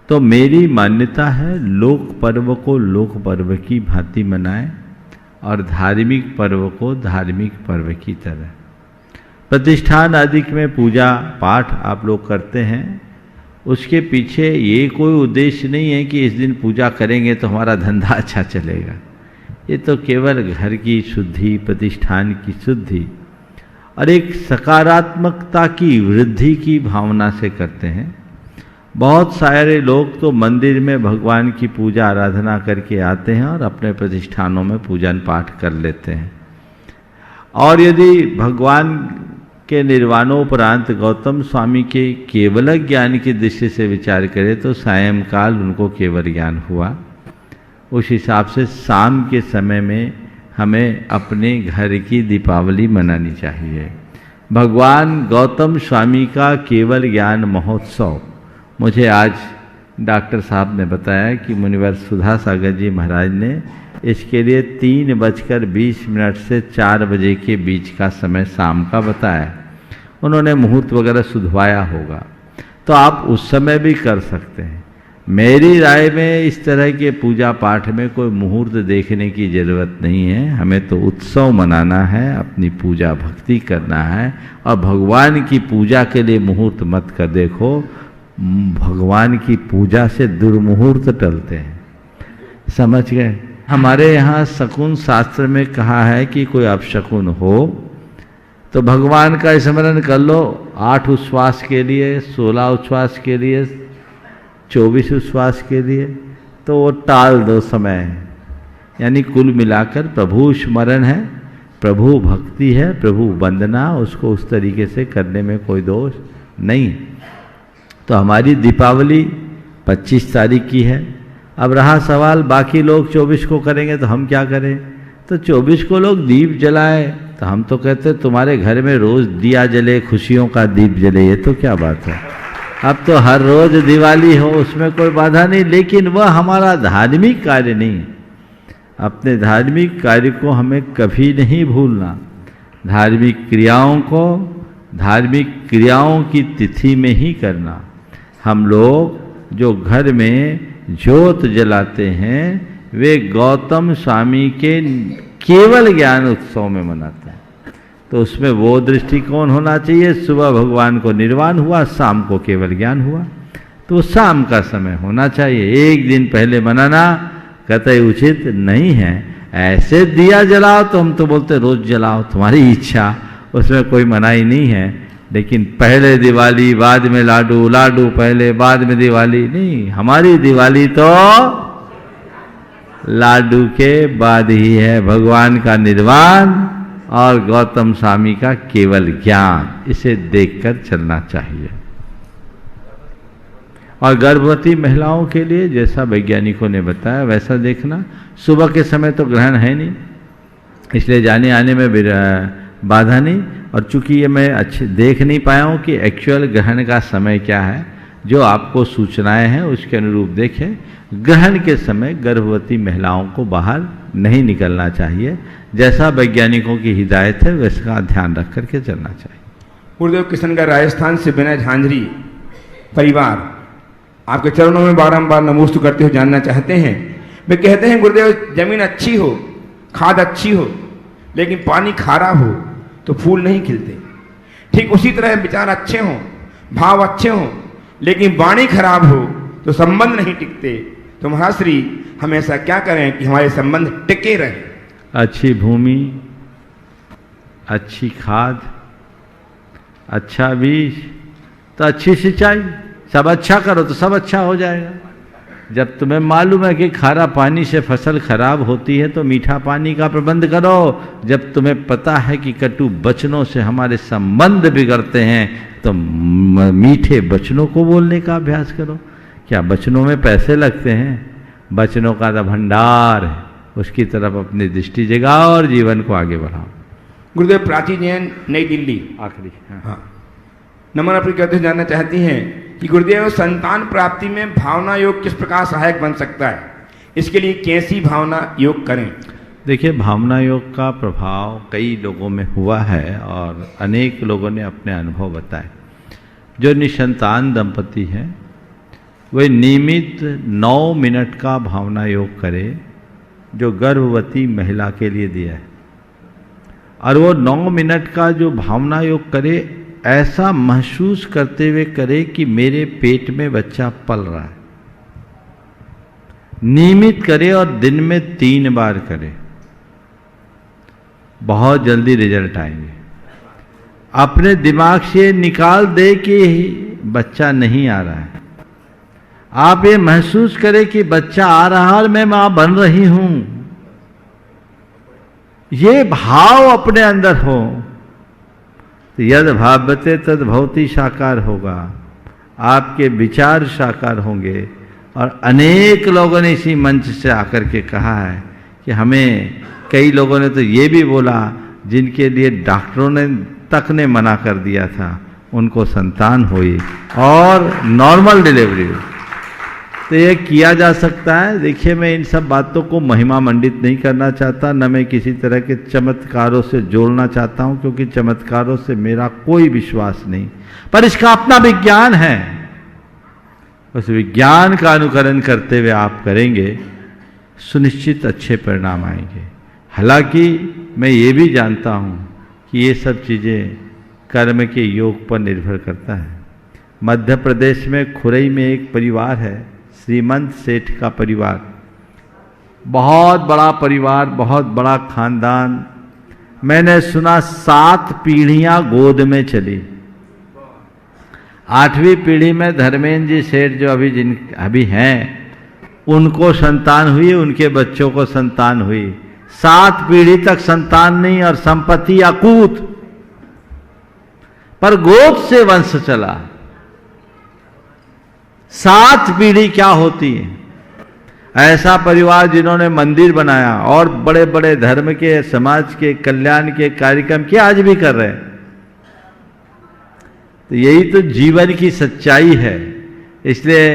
तो मेरी मान्यता है लोक पर्व को लोक पर्व की भांति मनाएं और धार्मिक पर्व को धार्मिक पर्व की तरह। प्रतिष्ठान आदि में पूजा पाठ आप लोग करते हैं, उसके पीछे ये कोई उद्देश्य नहीं है कि इस दिन पूजा करेंगे तो हमारा धंधा अच्छा चलेगा। ये तो केवल घर की शुद्धि, प्रतिष्ठान की शुद्धि और एक सकारात्मकता की वृद्धि की भावना से करते हैं। बहुत सारे लोग तो मंदिर में भगवान की पूजा आराधना करके आते हैं और अपने प्रतिष्ठानों में पूजन पाठ कर लेते हैं। और यदि भगवान के निर्वाणोपरांत गौतम स्वामी के केवल ज्ञान की दृष्टि से विचार करें तो सायंकाल उनको केवल ज्ञान हुआ। उस हिसाब से शाम के समय में हमें अपने घर की दीपावली मनानी चाहिए। भगवान गौतम स्वामी का केवल ज्ञान महोत्सव मुझे आज डॉक्टर साहब ने बताया कि मुनिवर सुधा सागर जी महाराज ने इसके लिए 3:20 से 4 बजे के बीच का समय शाम का बताया। उन्होंने मुहूर्त वगैरह सुधवाया होगा, तो आप उस समय भी कर सकते हैं। मेरी राय में इस तरह के पूजा पाठ में कोई मुहूर्त देखने की ज़रूरत नहीं है। हमें तो उत्सव मनाना है, अपनी पूजा भक्ति करना है, और भगवान की पूजा के लिए मुहूर्त मत कर देखो। भगवान की पूजा से दुर्मुहूर्त टलते हैं, समझ गए। हमारे यहाँ शकुन शास्त्र में कहा है कि कोई अपशकुन हो तो भगवान का स्मरण कर लो 8 उच्छ्वास के लिए, 16 उच्छ्वास के लिए, 24 उच्छ्वास के लिए, तो वो टाल दो समय। यानी कुल मिलाकर प्रभु स्मरण है, प्रभु भक्ति है, प्रभु वंदना, उसको उस तरीके से करने में कोई दोष नहीं। तो हमारी दीपावली 25 तारीख की है। अब रहा सवाल बाकी लोग 24 को करेंगे तो हम क्या करें। तो 24 को लोग दीप जलाए, तो हम तो कहते तुम्हारे घर में रोज दिया जले, खुशियों का दीप जले, ये तो क्या बात है। अब तो हर रोज दिवाली हो, उसमें कोई बाधा नहीं, लेकिन वह हमारा धार्मिक कार्य नहीं। अपने धार्मिक कार्य को हमें कभी नहीं भूलना। धार्मिक क्रियाओं को धार्मिक क्रियाओं की तिथि में ही करना। हम लोग जो घर में ज्योत जलाते हैं वे गौतम स्वामी के केवल ज्ञान उत्सव में मनाते हैं, तो उसमें वो दृष्टिकोण होना चाहिए। सुबह भगवान को निर्वाण हुआ, शाम को केवल ज्ञान हुआ, तो शाम का समय होना चाहिए। एक दिन पहले मनाना कतई उचित नहीं है। ऐसे दिया जलाओ तो हम तो बोलते रोज जलाओ, तुम्हारी इच्छा, उसमें कोई मनाही नहीं है। लेकिन पहले दिवाली बाद में लाडू, लाडू पहले बाद में दिवाली नहीं। हमारी दिवाली तो लाडू के बाद ही है। भगवान का निर्वाण और गौतम स्वामी का केवल ज्ञान, इसे देखकर चलना चाहिए। और गर्भवती महिलाओं के लिए जैसा वैज्ञानिकों ने बताया वैसा देखना। सुबह के समय तो ग्रहण है नहीं, इसलिए जाने आने में बाधा नहीं। और चूंकि ये मैं अच्छे देख नहीं पाया हूँ कि एक्चुअल ग्रहण का समय क्या है, जो आपको सूचनाएं हैं उसके अनुरूप देखें। ग्रहण के समय गर्भवती महिलाओं को बाहर नहीं निकलना चाहिए। जैसा वैज्ञानिकों की हिदायत है वैसा ध्यान रख करके चलना चाहिए। गुरुदेव किशनगढ़ राजस्थान से विनय झांझरी परिवार आपके चरणों में बारंबार नमोस्तु करते हुए जानना चाहते हैं। वे कहते हैं गुरुदेव जमीन अच्छी हो, खाद अच्छी हो, लेकिन पानी खारा हो तो फूल नहीं खिलते। ठीक उसी तरह विचार अच्छे हों, भाव अच्छे हों, लेकिन वाणी खराब हो तो संबंध नहीं टिकते। तो महाश्री हम ऐसा क्या करें कि हमारे संबंध टिके रहें। अच्छी भूमि, अच्छी खाद, अच्छा बीज, तो अच्छी सिंचाई, सब अच्छा करो तो सब अच्छा हो जाएगा। जब तुम्हें मालूम है कि खारा पानी से फसल खराब होती है तो मीठा पानी का प्रबंध करो। जब तुम्हें पता है कि कटु वचनों से हमारे संबंध बिगड़ते हैं तो मीठे वचनों को बोलने का अभ्यास करो। क्या वचनों में पैसे लगते हैं? वचनों का तो भंडार है, उसकी तरफ अपनी दृष्टि जगाओ और जीवन को आगे बढ़ाओ। गुरुदेव प्राची जैन, नई दिल्ली, आखिरी हाँ नमन अपनी कहते जानना चाहती हैं कि गुरुदेव संतान प्राप्ति में भावना योग किस प्रकार सहायक बन सकता है, इसके लिए कैसी भावना योग करें। देखिए, भावना योग का प्रभाव कई लोगों में हुआ है और अनेक लोगों ने अपने अनुभव बताए। जो निसंतान दंपति हैं वे नियमित 9 मिनट का भावना योग करे, जो गर्भवती महिला के लिए दिया है। और वो 9 मिनट का जो भावना योग करे ऐसा महसूस करते हुए करे कि मेरे पेट में बच्चा पल रहा है। नियमित करे और दिन में 3 बार करे, बहुत जल्दी रिजल्ट आएंगे। अपने दिमाग से निकाल दे कि बच्चा नहीं आ रहा है। आप ये महसूस करें कि बच्चा आ रहा है और मैं मां बन रही हूं। ये भाव अपने अंदर हो तो यद भावते तद भवति साकार होगा। आपके विचार साकार होंगे। और अनेक लोगों ने इसी मंच से आकर के कहा है कि हमें, कई लोगों ने तो ये भी बोला जिनके लिए डॉक्टरों ने तक ने मना कर दिया था, उनको संतान हुई और नॉर्मल डिलीवरी हुई। तो ये किया जा सकता है। देखिए, मैं इन सब बातों को महिमा मंडित नहीं करना चाहता, न मैं किसी तरह के चमत्कारों से जोड़ना चाहता हूं, क्योंकि चमत्कारों से मेरा कोई विश्वास नहीं, पर इसका अपना विज्ञान है। उस विज्ञान का अनुकरण करते हुए आप करेंगे, सुनिश्चित अच्छे परिणाम आएंगे। हालांकि मैं ये भी जानता हूं कि ये सब चीज़ें कर्म के योग पर निर्भर करता है। मध्य प्रदेश में खुरई में एक परिवार है, श्रीमंत सेठ का परिवार, बहुत बड़ा परिवार, बहुत बड़ा खानदान। मैंने सुना 7 पीढ़ियां गोद में चली। 8वीं पीढ़ी में धर्मेंद्र जी सेठ जो अभी हैं, उनको संतान हुई, उनके बच्चों को संतान हुई। 7 पीढ़ी तक संतान नहीं और संपत्ति अकूत, पर गोद से वंश चला। 7 पीढ़ी क्या होती है? ऐसा परिवार जिन्होंने मंदिर बनाया और बड़े बड़े धर्म के, समाज के कल्याण के कार्यक्रम किए, आज भी कर रहे हैं। तो यही तो जीवन की सच्चाई है। इसलिए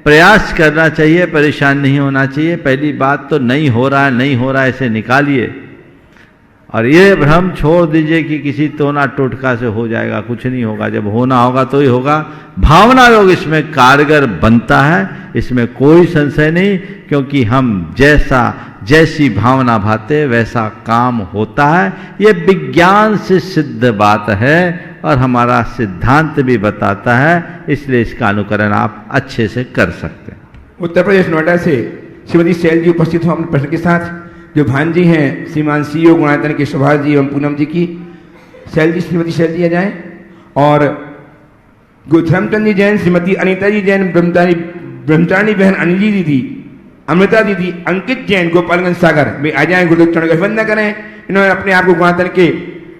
प्रयास करना चाहिए, परेशान नहीं होना चाहिए। पहली बात तो नहीं हो रहा है, नहीं हो रहा है, इसे निकालिए और ये भ्रम छोड़ दीजिए कि किसी टोना टोटका से हो जाएगा। कुछ नहीं होगा, जब होना होगा तो ही होगा। भावना योग इसमें कारगर बनता है, इसमें कोई संशय नहीं, क्योंकि हम जैसी भावना भाते वैसा काम होता है। ये विज्ञान से सिद्ध बात है और हमारा सिद्धांत भी बताता है, इसलिए इसका अनुकरण आप अच्छे से कर सकते हैं। उत्तर प्रदेश नोएडा से श्रीमती शैल जी उपस्थित हो अपने प्रश्न के साथ। जो भांजी हैं श्रीमान सीओ गुणायतन के सुभाष जी एवं पूनम जी की। शैल जी, श्रीमती शैल जी आ जाएं। और धर्मचंद जी जैन, श्रीमती अनीता जी जैन, ब्रह्मचारिणी बहन अंजलि दीदी, अमृता दीदी, अंकित जैन, गोपालगंज सागर में आ जाएं। गुरुदेव चरण का वंदना करें। इन्होंने अपने आप को गुणायतन के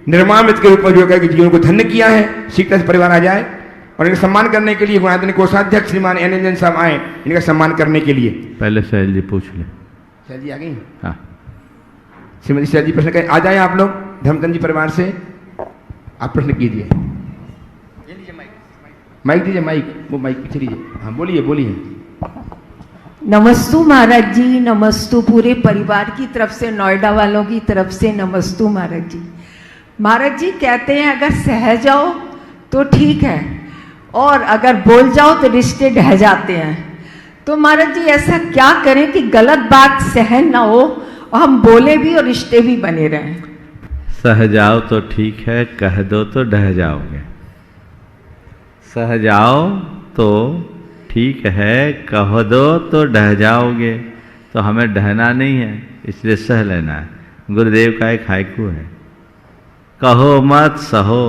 निर्मामित के रूप में जो कि जीवन को धन्य किया है। शीघ्र से परिवार आ जाए और इनका सम्मान करने के लिए गुणायतन कोषाध्यक्ष श्रीमान एन एन जैन साहब आए, इनका सम्मान करने के लिए। पहले शैल जी पूछ ले। शैल जी आ गई? हाँ, श्रीमती शैल जी प्रश्न करें। आ जाए आप लोग धर्मचंद जी परिवार से, आप प्रश्न कीजिए। माइक दीजिए, माइक, वो माइक पीछे लीजिए। हाँ, बोलिए बोलिए। नमस्तु महाराज जी, नमस्तु पूरे परिवार की तरफ से, नोएडा वालों की तरफ से नमस्तु महाराज जी। महाराज जी कहते हैं अगर सह जाओ तो ठीक है, और अगर बोल जाओ तो रिश्ते ढह जाते हैं। तो महाराज जी ऐसा क्या करें कि गलत बात सहन ना हो और हम बोले भी और रिश्ते भी बने रहें? सह जाओ तो ठीक है, कह दो तो ढह जाओगे। सह जाओ तो ठीक है, कह दो तो ढह जाओगे। तो हमें ढहना नहीं है, इसलिए सह लेना है। गुरुदेव का एक हाइकू है, कहो मत सहो।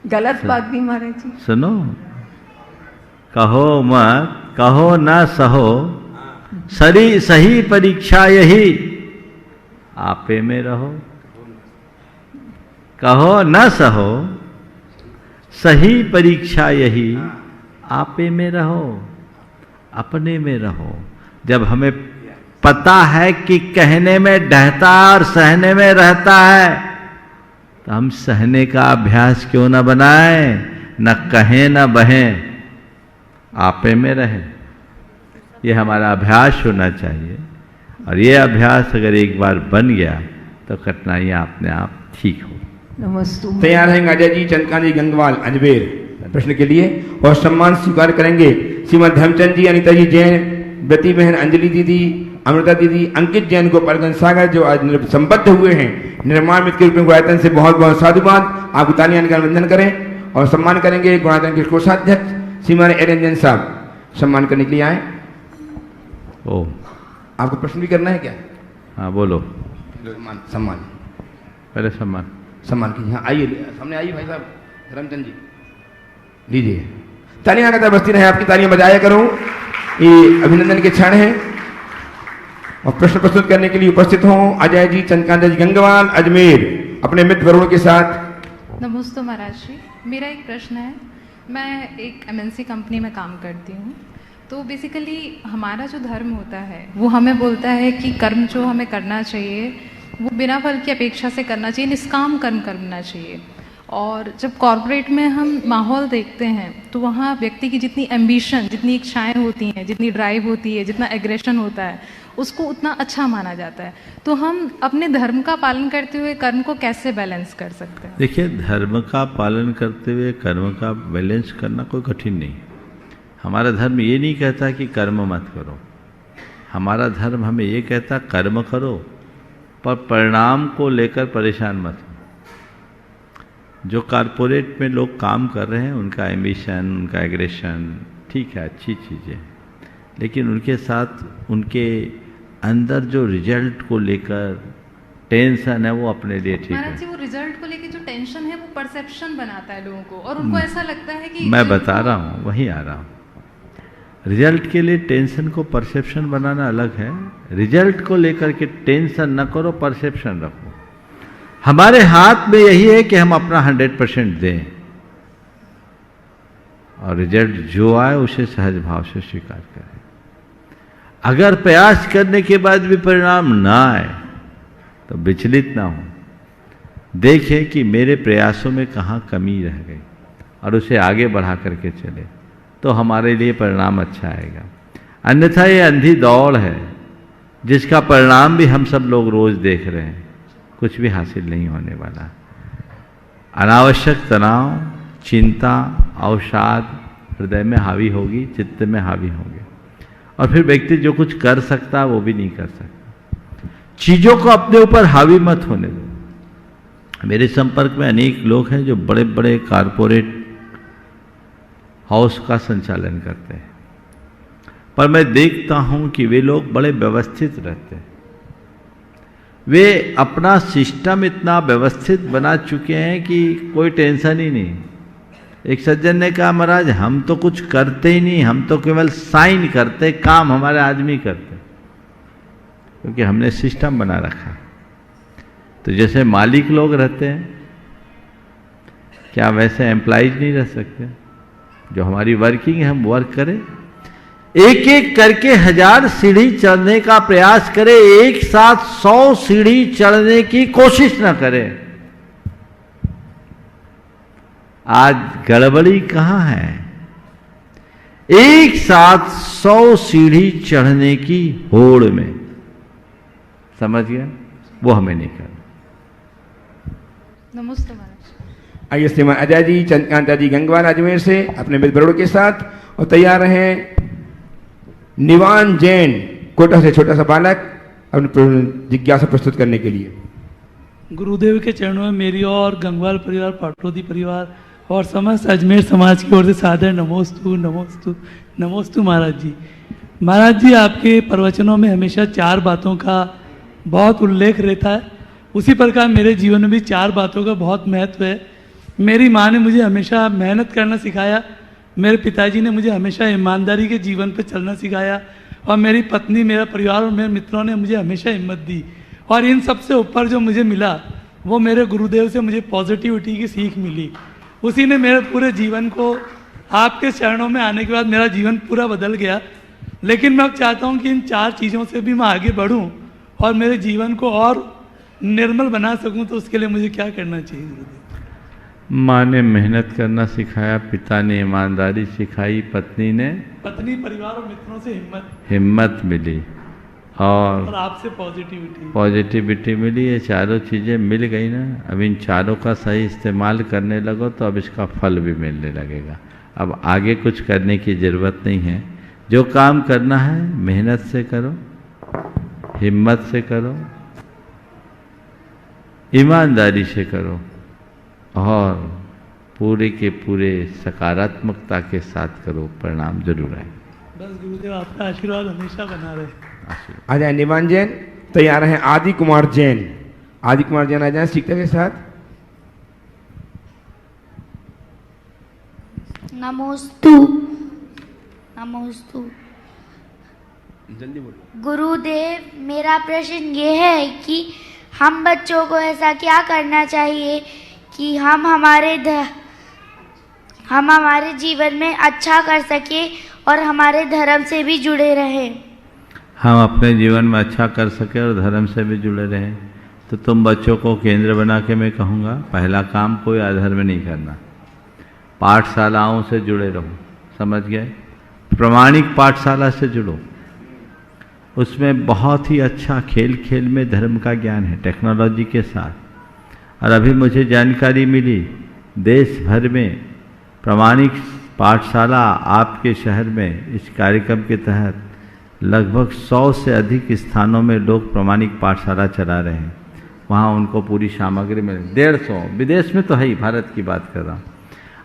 गलत बात भी महाराज जी सुनो, कहो मत, कहो न सहो, सही परीक्षा यही, आपे में रहो। कहो न सहो, सही परीक्षा यही, आपे में रहो, अपने में रहो। जब हमें पता है कि कहने में ढहता और सहने में रहता है, तो हम सहने का अभ्यास क्यों न बनाएं? न कहें न बहें, आपे में रहे। ये हमारा अभ्यास होना चाहिए, और ये अभ्यास अगर एक बार बन गया तो कठिनाइयाँ अपने आप ठीक हो। नमस्ते। तैयार हैं अजय जी, चंद्रकांत जी गंगवाल अजमेर प्रश्न के लिए, और सम्मान स्वीकार करेंगे श्रीमद धर्मचंद जी, अनीता जी जैन, ब्रती बहन, अंजलि दीदी, अमृता दीदी, अंकित जैन, गोपालगंज सागर, जो आज संबद्ध हुए हैं निर्माण मित्र के रूप में गुणायतन से। बहुत बहुत साधुवाद। आप तालियां का वंदन करें और सम्मान करेंगे गुणायतन के कोषाध्यक्ष श्रीमान एन एन जैन साहब सम्मान करने के लिए आए। ओ, आपको प्रश्न भी करना है क्या? हाँ बोलो। सम्मान पहले सम्मान कीजिए। हाँ आइए, सामने आइए भाई साहब, धर्मचंद जी लीजिए। तालियां लगातार बजती रहे, आपकी तालियां बजाया करूं। ये अभिनंदन के क्षण हैं। और प्रश्न प्रस्तुत करने के लिए उपस्थित हों अजय जी, चंद्रकांत जी गंगवाल अजमेर, अपने मित्र वरुण के साथ। नमस्ते महाराज जी, मेरा एक प्रश्न है। मैं एक एमएनसी कंपनी में काम करती हूँ। तो बेसिकली हमारा जो धर्म होता है वो हमें बोलता है कि कर्म जो हमें करना चाहिए वो बिना फल की अपेक्षा से करना चाहिए, निष्काम कर्म करना चाहिए। और जब कॉरपोरेट में हम माहौल देखते हैं तो वहाँ व्यक्ति की जितनी एम्बिशन, जितनी इच्छाएं होती हैं, जितनी ड्राइव होती है, जितना एग्रेशन होता है, उसको उतना अच्छा माना जाता है। तो हम अपने धर्म का पालन करते हुए कर्म को कैसे बैलेंस कर सकते हैं? देखिए, धर्म का पालन करते हुए कर्म का बैलेंस करना कोई कठिन नहीं। हमारा धर्म ये नहीं कहता कि कर्म मत करो। हमारा धर्म हमें ये कहता कर्म करो, पर परिणाम को लेकर परेशान मत हो। जो कारपोरेट में लोग काम कर रहे हैं, उनका एम्बिशन, उनका एग्रेशन ठीक है, अच्छी चीज़ है, लेकिन उनके साथ उनके अंदर जो रिजल्ट को लेकर टेंशन है वो अपने लिए ठीक है। महाराज जी, वो रिजल्ट को लेकर जो टेंशन है वो परसेप्शन बनाता है लोगों को, और उनको ऐसा लगता है कि मैं बता रहा हूँ, वहीं आ रहा हूँ। रिजल्ट के लिए टेंशन को परसेप्शन बनाना अलग है। रिजल्ट को लेकर के टेंशन न करो, परसेप्शन रखो। हमारे हाथ में यही है कि हम अपना 100% दें और रिजल्ट जो आए उसे सहज भाव से स्वीकार करें। अगर प्रयास करने के बाद भी परिणाम ना आए तो विचलित ना हो, देखें कि मेरे प्रयासों में कहाँ कमी रह गई और उसे आगे बढ़ा करके चले, तो हमारे लिए परिणाम अच्छा आएगा। अन्यथा ये अंधी दौड़ है जिसका परिणाम भी हम सब लोग रोज देख रहे हैं, कुछ भी हासिल नहीं होने वाला। अनावश्यक तनाव, चिंता, अवसाद हृदय में हावी होगी, चित्त में हावी होंगे, और फिर व्यक्ति जो कुछ कर सकता है वो भी नहीं कर सकता। चीजों को अपने ऊपर हावी मत होने दो। मेरे संपर्क में अनेक लोग हैं जो बड़े बड़े कारपोरेट हाउस का संचालन करते हैं, पर मैं देखता हूं कि वे लोग बड़े व्यवस्थित रहते हैं। वे अपना सिस्टम इतना व्यवस्थित बना चुके हैं कि कोई टेंशन ही नहीं। एक सज्जन ने कहा, महाराज हम तो कुछ करते ही नहीं, हम तो केवल साइन करते, काम हमारे आदमी करते, क्योंकि हमने सिस्टम बना रखा। तो जैसे मालिक लोग रहते हैं, क्या वैसे एम्प्लॉइज नहीं रह सकते? जो हमारी वर्किंग है हम वर्क करें, एक एक करके 1000 सीढ़ी चढ़ने का प्रयास करें, एक साथ 100 सीढ़ी चढ़ने की कोशिश न करें। आज गड़बड़ी कहां है? एक साथ 100 सीढ़ी चढ़ने की होड़ में, समझ गया? वो हमें नहीं करना। नमस्ते महाराज। आइए श्रीमान अजय जी, चंद्रकांता जी गंगवार अजमेर से अपने मित्र के साथ, और तैयार हैं निवान जैन, कोटा से छोटा सा बालक, अपनी जिज्ञासा प्रस्तुत करने के लिए। गुरुदेव के चरणों में मेरी और गंगवार परिवार, पाटोदी परिवार और समस्त अजमेर समाज की ओर से सादर नमोस्तु नमोस्तु नमोस्तु। महाराज जी, महाराज जी, आपके प्रवचनों में हमेशा 4 बातों का बहुत उल्लेख रहता है। उसी प्रकार मेरे जीवन में भी 4 बातों का बहुत महत्व है। मेरी माँ ने मुझे हमेशा मेहनत करना सिखाया, मेरे पिताजी ने मुझे हमेशा ईमानदारी के जीवन पर चलना सिखाया, और मेरी पत्नी, मेरा परिवार और मेरे मित्रों ने मुझे हमेशा हिम्मत दी। और इन सबसे ऊपर जो मुझे मिला वो मेरे गुरुदेव से मुझे पॉजिटिविटी की सीख मिली। उसी ने मेरे पूरे जीवन को, आपके चरणों में आने के बाद मेरा जीवन पूरा बदल गया। लेकिन मैं अब चाहता हूँ कि इन 4 चीज़ों से भी मैं आगे बढ़ूँ और मेरे जीवन को और निर्मल बना सकूँ, तो उसके लिए मुझे क्या करना चाहिए गुरुदेव? माँ ने मेहनत करना सिखाया, पिता ने ईमानदारी सिखाई, पत्नी, परिवार और मित्रों से हिम्मत मिली, और आपसे पॉजिटिविटी मिली। ये चारों चीज़ें मिल गई ना, अब इन चारों का सही इस्तेमाल करने लगो तो अब इसका फल भी मिलने लगेगा। अब आगे कुछ करने की ज़रूरत नहीं है। जो काम करना है मेहनत से करो, हिम्मत से करो, ईमानदारी से करो, और पूरे के पूरे सकारात्मकता के साथ करो, परिणाम जरूर आए। बस गुरुदेव आपका आशीर्वाद हमेशा बना रहे। आ जाए निवान जैन, तैयार हैं आदि कुमार जैन। आदि कुमार जैन आ जाए सीखते के साथ। नमोस्तु नमोस्तु। जल्दी बोलो। गुरुदेव, मेरा प्रश्न ये है कि हम बच्चों को ऐसा क्या करना चाहिए कि हम हमारे जीवन में अच्छा कर सके और हमारे धर्म से भी जुड़े रहें। हम अपने जीवन में अच्छा कर सके और धर्म से भी जुड़े रहें। तो तुम बच्चों को केंद्र बना के मैं कहूँगा, पहला काम कोई अधर्म नहीं करना, पाठशालाओं से जुड़े रहो, समझ गए? प्रमाणिक पाठशाला से जुड़ो, उसमें बहुत ही अच्छा खेल खेल में धर्म का ज्ञान है टेक्नोलॉजी के साथ। और अभी मुझे जानकारी मिली देश भर में प्रमाणिक पाठशाला आपके शहर में इस कार्यक्रम के तहत लगभग 100 से अधिक स्थानों में लोग प्रमाणिक पाठशाला चला रहे हैं। वहाँ उनको पूरी सामग्री मिले, 150, विदेश में तो है ही, भारत की बात कर रहा हूँ।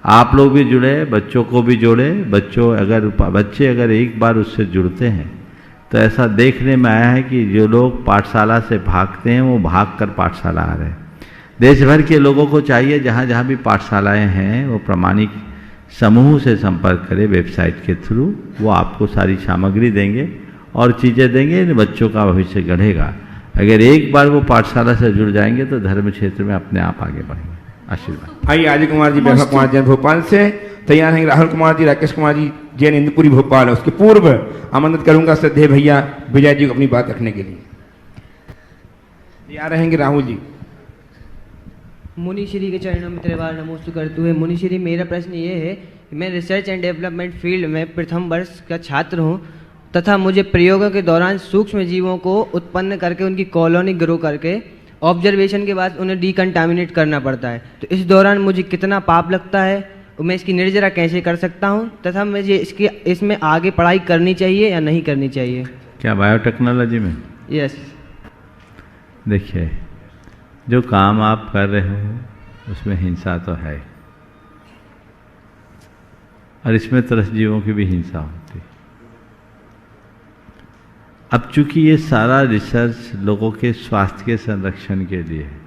आप लोग भी जुड़े, बच्चों को भी जोड़े। बच्चे अगर एक बार उससे जुड़ते हैं तो ऐसा देखने में आया है कि जो लोग पाठशाला से भागते हैं वो भाग कर पाठशाला आ रहे हैं। देश भर के लोगों को चाहिए जहाँ जहाँ भी पाठशालाएँ हैं वो प्रमाणिक समूह से संपर्क करें वेबसाइट के थ्रू, वो आपको सारी सामग्री देंगे और चीज़ें देंगे, बच्चों का भविष्य गढ़ेगा। अगर एक बार वो पाठशाला से जुड़ जाएंगे तो धर्म क्षेत्र में अपने आप आगे बढ़ेंगे। आशीर्वाद। आइए अजय कुमार जी, वैभव कुमार जैन भोपाल से तैयार हैं, राहुल कुमार जी, राकेश कुमार जी जैन इंद्रपुरी भोपाल। उसके पूर्व आमंत्रित करूंगा श्रद्धेय भैया विजय जी को अपनी बात रखने के लिए। तैयार रहेंगे राहुल जी। मुनि श्री के चरणों में त्रिवार नमोस्तु करते हुए, मुनि श्री मेरा प्रश्न ये है कि मैं रिसर्च एंड डेवलपमेंट फील्ड में प्रथम वर्ष का छात्र हूँ तथा मुझे प्रयोगों के दौरान सूक्ष्म जीवों को उत्पन्न करके उनकी कॉलोनी ग्रो करके ऑब्जर्वेशन के बाद उन्हें डिकंटामिनेट करना पड़ता है। तो इस दौरान मुझे कितना पाप लगता है, मैं इसकी निर्जरा कैसे कर सकता हूँ तथा मुझे इसमें आगे पढ़ाई करनी चाहिए या नहीं करनी चाहिए? क्या बायोटेक्नोलॉजी में? यस। देखिए, जो काम आप कर रहे हो उसमें हिंसा तो है और इसमें त्रस्त जीवों की भी हिंसा होती है। अब चूंकि ये सारा रिसर्च लोगों के स्वास्थ्य के संरक्षण के लिए है,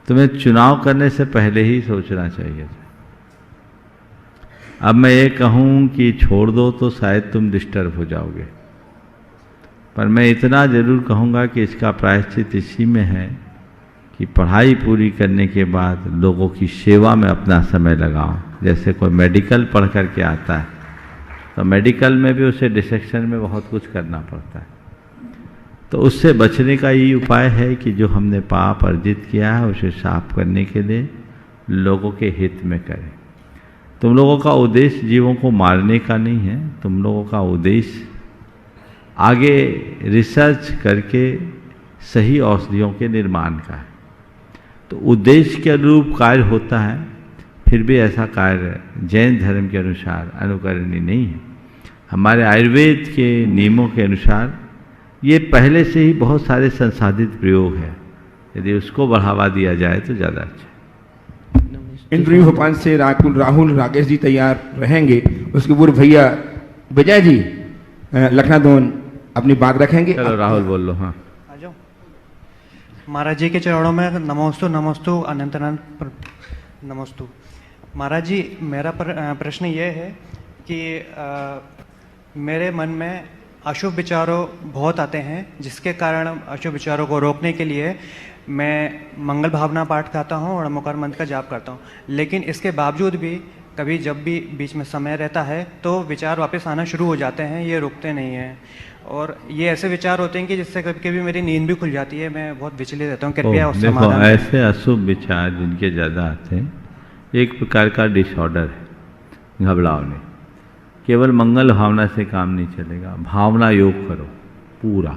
तुम्हें चुनाव करने से पहले ही सोचना चाहिए था। अब मैं ये कहूँ कि छोड़ दो तो शायद तुम डिस्टर्ब हो जाओगे, पर मैं इतना जरूर कहूँगा कि इसका प्रायश्चित इसी में है कि पढ़ाई पूरी करने के बाद लोगों की सेवा में अपना समय लगाओ। जैसे कोई मेडिकल पढ़ करके आता है तो मेडिकल में भी उसे डिसेक्शन में बहुत कुछ करना पड़ता है, तो उससे बचने का यही उपाय है कि जो हमने पाप अर्जित किया है उसे साफ करने के लिए लोगों के हित में करें। तुम लोगों का उद्देश्य जीवों को मारने का नहीं है, तुम लोगों का उद्देश्य आगे रिसर्च करके सही औषधियों के निर्माण का है। तो उद्देश्य के अनुरूप कार्य होता है, फिर भी ऐसा कार्य जैन धर्म के अनुसार अनुकरणीय नहीं है। हमारे आयुर्वेद के नियमों के अनुसार ये पहले से ही बहुत सारे संसाधित प्रयोग है, यदि उसको बढ़ावा दिया जाए तो ज़्यादा अच्छा। इंद्रपुरी भोपाल से राहुल राकेश जी तैयार रहेंगे। उसके पूर्व भैया विजय जी लखनऊ अपनी बात रखेंगे। चलो राहुल बोल लो। हाँ, महाराज जी के चरणों में नमोस्तु नमोस्तु अनंत अनंत नमोस्तु। महाराज जी, मेरा प्रश्न ये है कि मेरे मन में अशुभ विचारों बहुत आते हैं, जिसके कारण अशुभ विचारों को रोकने के लिए मैं मंगल भावना पाठ करता हूँ और मकर मंत्र का जाप करता हूँ। लेकिन इसके बावजूद भी कभी जब भी बीच में समय रहता है तो विचार वापस आना शुरू हो जाते हैं, ये रुकते नहीं हैं। और ये ऐसे विचार होते हैं कि जिससे कभी कभी मेरी नींद भी खुल जाती है, मैं बहुत विचलित रहता हूँ। कृपया उस समाधान। ऐसे अशुभ विचार जिनके ज़्यादा आते हैं एक प्रकार का डिसऑर्डर है, घबराव नहीं। केवल मंगल भावना से काम नहीं चलेगा, भावना योग करो पूरा,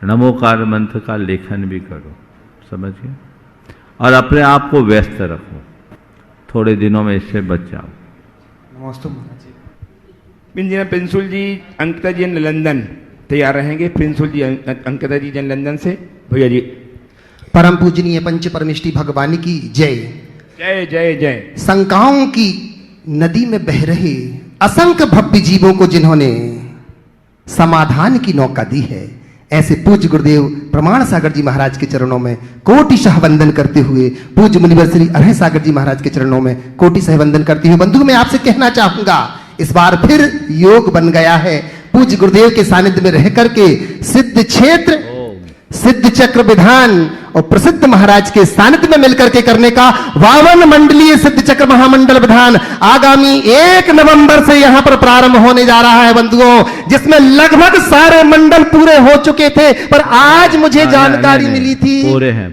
नमोकार मंत्र का लेखन भी करो, समझ गए, और अपने आप को व्यस्त रखो। थोड़े दिनों में इससे बच जाओ। नमस्ते महाराज जी। प्रिंसुल जी अंकिता जी लंदन तैयार रहेंगे। प्रिंसुल जी अंकिता जी जन लंदन से। भैया जी। परम पूजनीय पंच परमेष्टि भगवान की जय जय जय जय। शंकाओं की नदी में बह रहे असंख्य भव्य जीवों को जिन्होंने समाधान की नौका दी है, ऐसे पूज्य गुरुदेव प्रमाण सागर जी महाराज के चरणों में कोटिशः वंदन करते हुए, पूज्य मुनिवर श्री अभय सागर जी महाराज के चरणों में कोटिशः वंदन करते हुए, बंधु मैं आपसे कहना चाहूंगा, इस बार फिर योग बन गया है। पूज्य गुरुदेव के सानिध्य में रह करके सिद्ध क्षेत्र, सिद्ध चक्र विधान और प्रसिद्ध महाराज के सानिध्य में मिलकर के करने का 52 मंडलीय सिद्ध चक्र महामंडल विधान आगामी 1 नवंबर से यहां पर प्रारंभ होने जा रहा है बंधुओं, जिसमें लगभग सारे मंडल पूरे हो चुके थे, पर आज मुझे जानकारी मिली थी पूरे हैं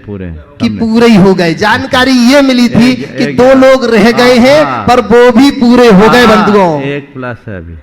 कि पूरे ही हो गए। जानकारी ये मिली थी कि 2 लोग रह गए हैं, पर वो भी पूरे हो गए बंधुओं। 1 प्लस है, अभी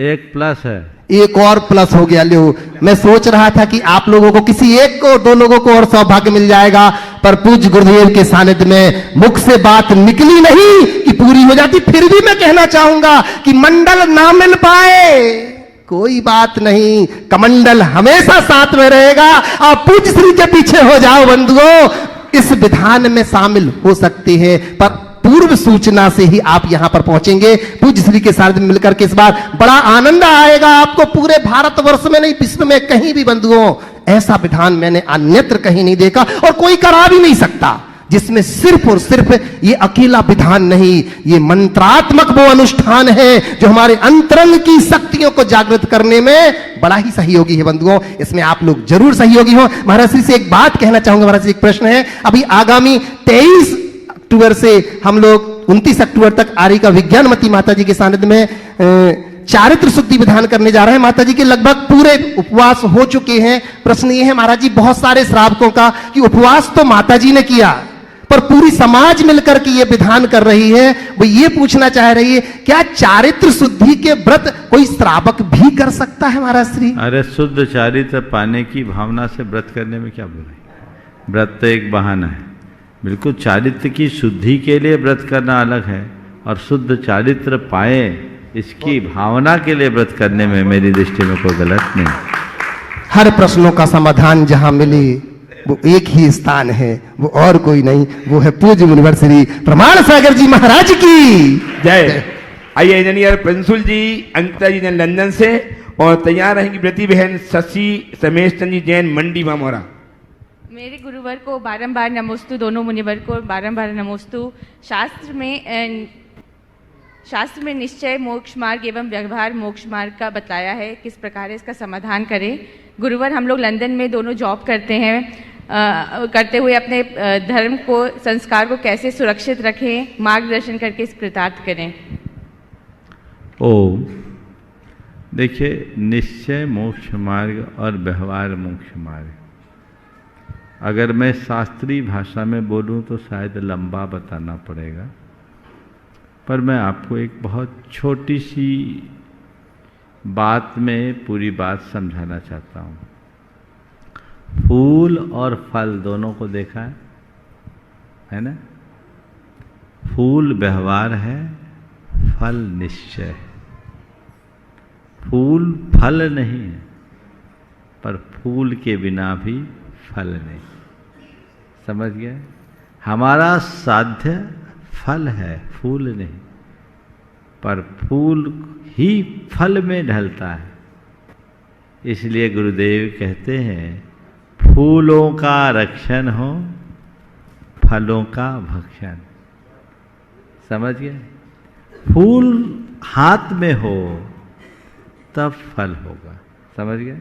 1 प्लस है, एक और प्लस हो गया। लो, मैं सोच रहा था कि आप लोगों को किसी एक को 2 लोगों को और सौभाग्य मिल जाएगा, पर पूज्य गुरुदेव के सानिध्य में मुख से बात निकली नहीं कि पूरी हो जाती। फिर भी मैं कहना चाहूंगा कि मंडल ना मिल पाए कोई बात नहीं, कमंडल हमेशा साथ में रहेगा। आप पूज्य श्री के पीछे हो जाओ बंधुओं, इस विधान में शामिल हो सकते हैं, पर पूर्व सूचना से ही आप यहां पर पहुंचेंगे। पूज्य श्री के साथ मिलकर के इस बार बड़ा आनंद आएगा आपको। पूरे भारतवर्ष में नहीं, विश्व में कहीं भी बंधुओं ऐसा विधान मैंने अन्यत्र कहीं नहीं देखा, और कोई करा भी नहीं सकता, जिसमें सिर्फ और सिर्फ ये अकेला विधान नहीं, ये मंत्रात्मक वो अनुष्ठान है जो हमारे अंतरंग की शक्तियों को जागृत करने में बड़ा ही सहयोगी है बंधुओं। इसमें आप लोग जरूर सहयोगी हो। महाराज श्री से एक बात कहना चाहूंगा। महाराज श्री, एक प्रश्न है, अभी आगामी 23 अक्टूबर से हम लोग 29 अक्टूबर तक आर्य का विज्ञानमती माता जी के सानिध्य में चारित्र शुद्धि विधान करने जा रहे हैं। माता जी के लगभग पूरे उपवास हो चुके हैं। प्रश्न ये है महाराज जी, बहुत सारे श्रावकों का, कि उपवास तो माता जी ने किया, पर पूरी समाज मिलकर के ये विधान कर रही है। वो ये पूछना चाह रही है, क्या चारित्र शुद्धि के व्रत कोई श्रावक भी कर सकता है महाराज श्री? अरे शुद्ध चारित्र पाने की भावना से व्रत करने में क्या बुराई? व्रत तो एक बहाना है। बिल्कुल चारित्र की शुद्धि के लिए व्रत करना अलग है, और शुद्ध चारित्र पाए इसकी भावना के लिए व्रत करने में मेरी दृष्टि में कोई गलत नहीं। हर प्रश्नों का समाधान जहां मिले वो एक ही स्थान है, वो और कोई नहीं, वो है पूज्य मुनिवर श्री प्रमाण सागर जी महाराज की जय। आइए इंजीनियर प्रिंसुल जी, अंकिता जी जैन लंदन से, और तैयार रहेंगी प्रति बहन शशि समेश चंद जी जैन मंडी मामोरा। मेरे गुरुवर को बारंबार नमोस्तु, दोनों मुनिवर को बारंबार नमोस्तु। शास्त्र में निश्चय मोक्ष मार्ग एवं व्यवहार मोक्ष मार्ग का बताया है, किस प्रकार इसका समाधान करें। गुरुवर, हम लोग लंदन में दोनों जॉब करते हैं, करते हुए अपने धर्म को, संस्कार को कैसे सुरक्षित रखें, मार्गदर्शन करके इस कृतार्थ करें। ओम। देखिए, निश्चय मोक्ष मार्ग और व्यवहार मोक्ष मार्ग, अगर मैं शास्त्रीय भाषा में बोलूं तो शायद लंबा बताना पड़ेगा, पर मैं आपको एक बहुत छोटी सी बात में पूरी बात समझाना चाहता हूँ। फूल और फल दोनों को देखा है ना? फूल व्यवहार है, फल निश्चय है। फूल फल नहीं है, पर फूल के बिना भी फल नहीं। समझ गए? हमारा साध्य फल है, फूल नहीं, पर फूल ही फल में ढलता है। इसलिए गुरुदेव कहते हैं, फूलों का रक्षण हो, फलों का भक्षण। समझ गए? फूल हाथ में हो तब फल होगा। समझ गए?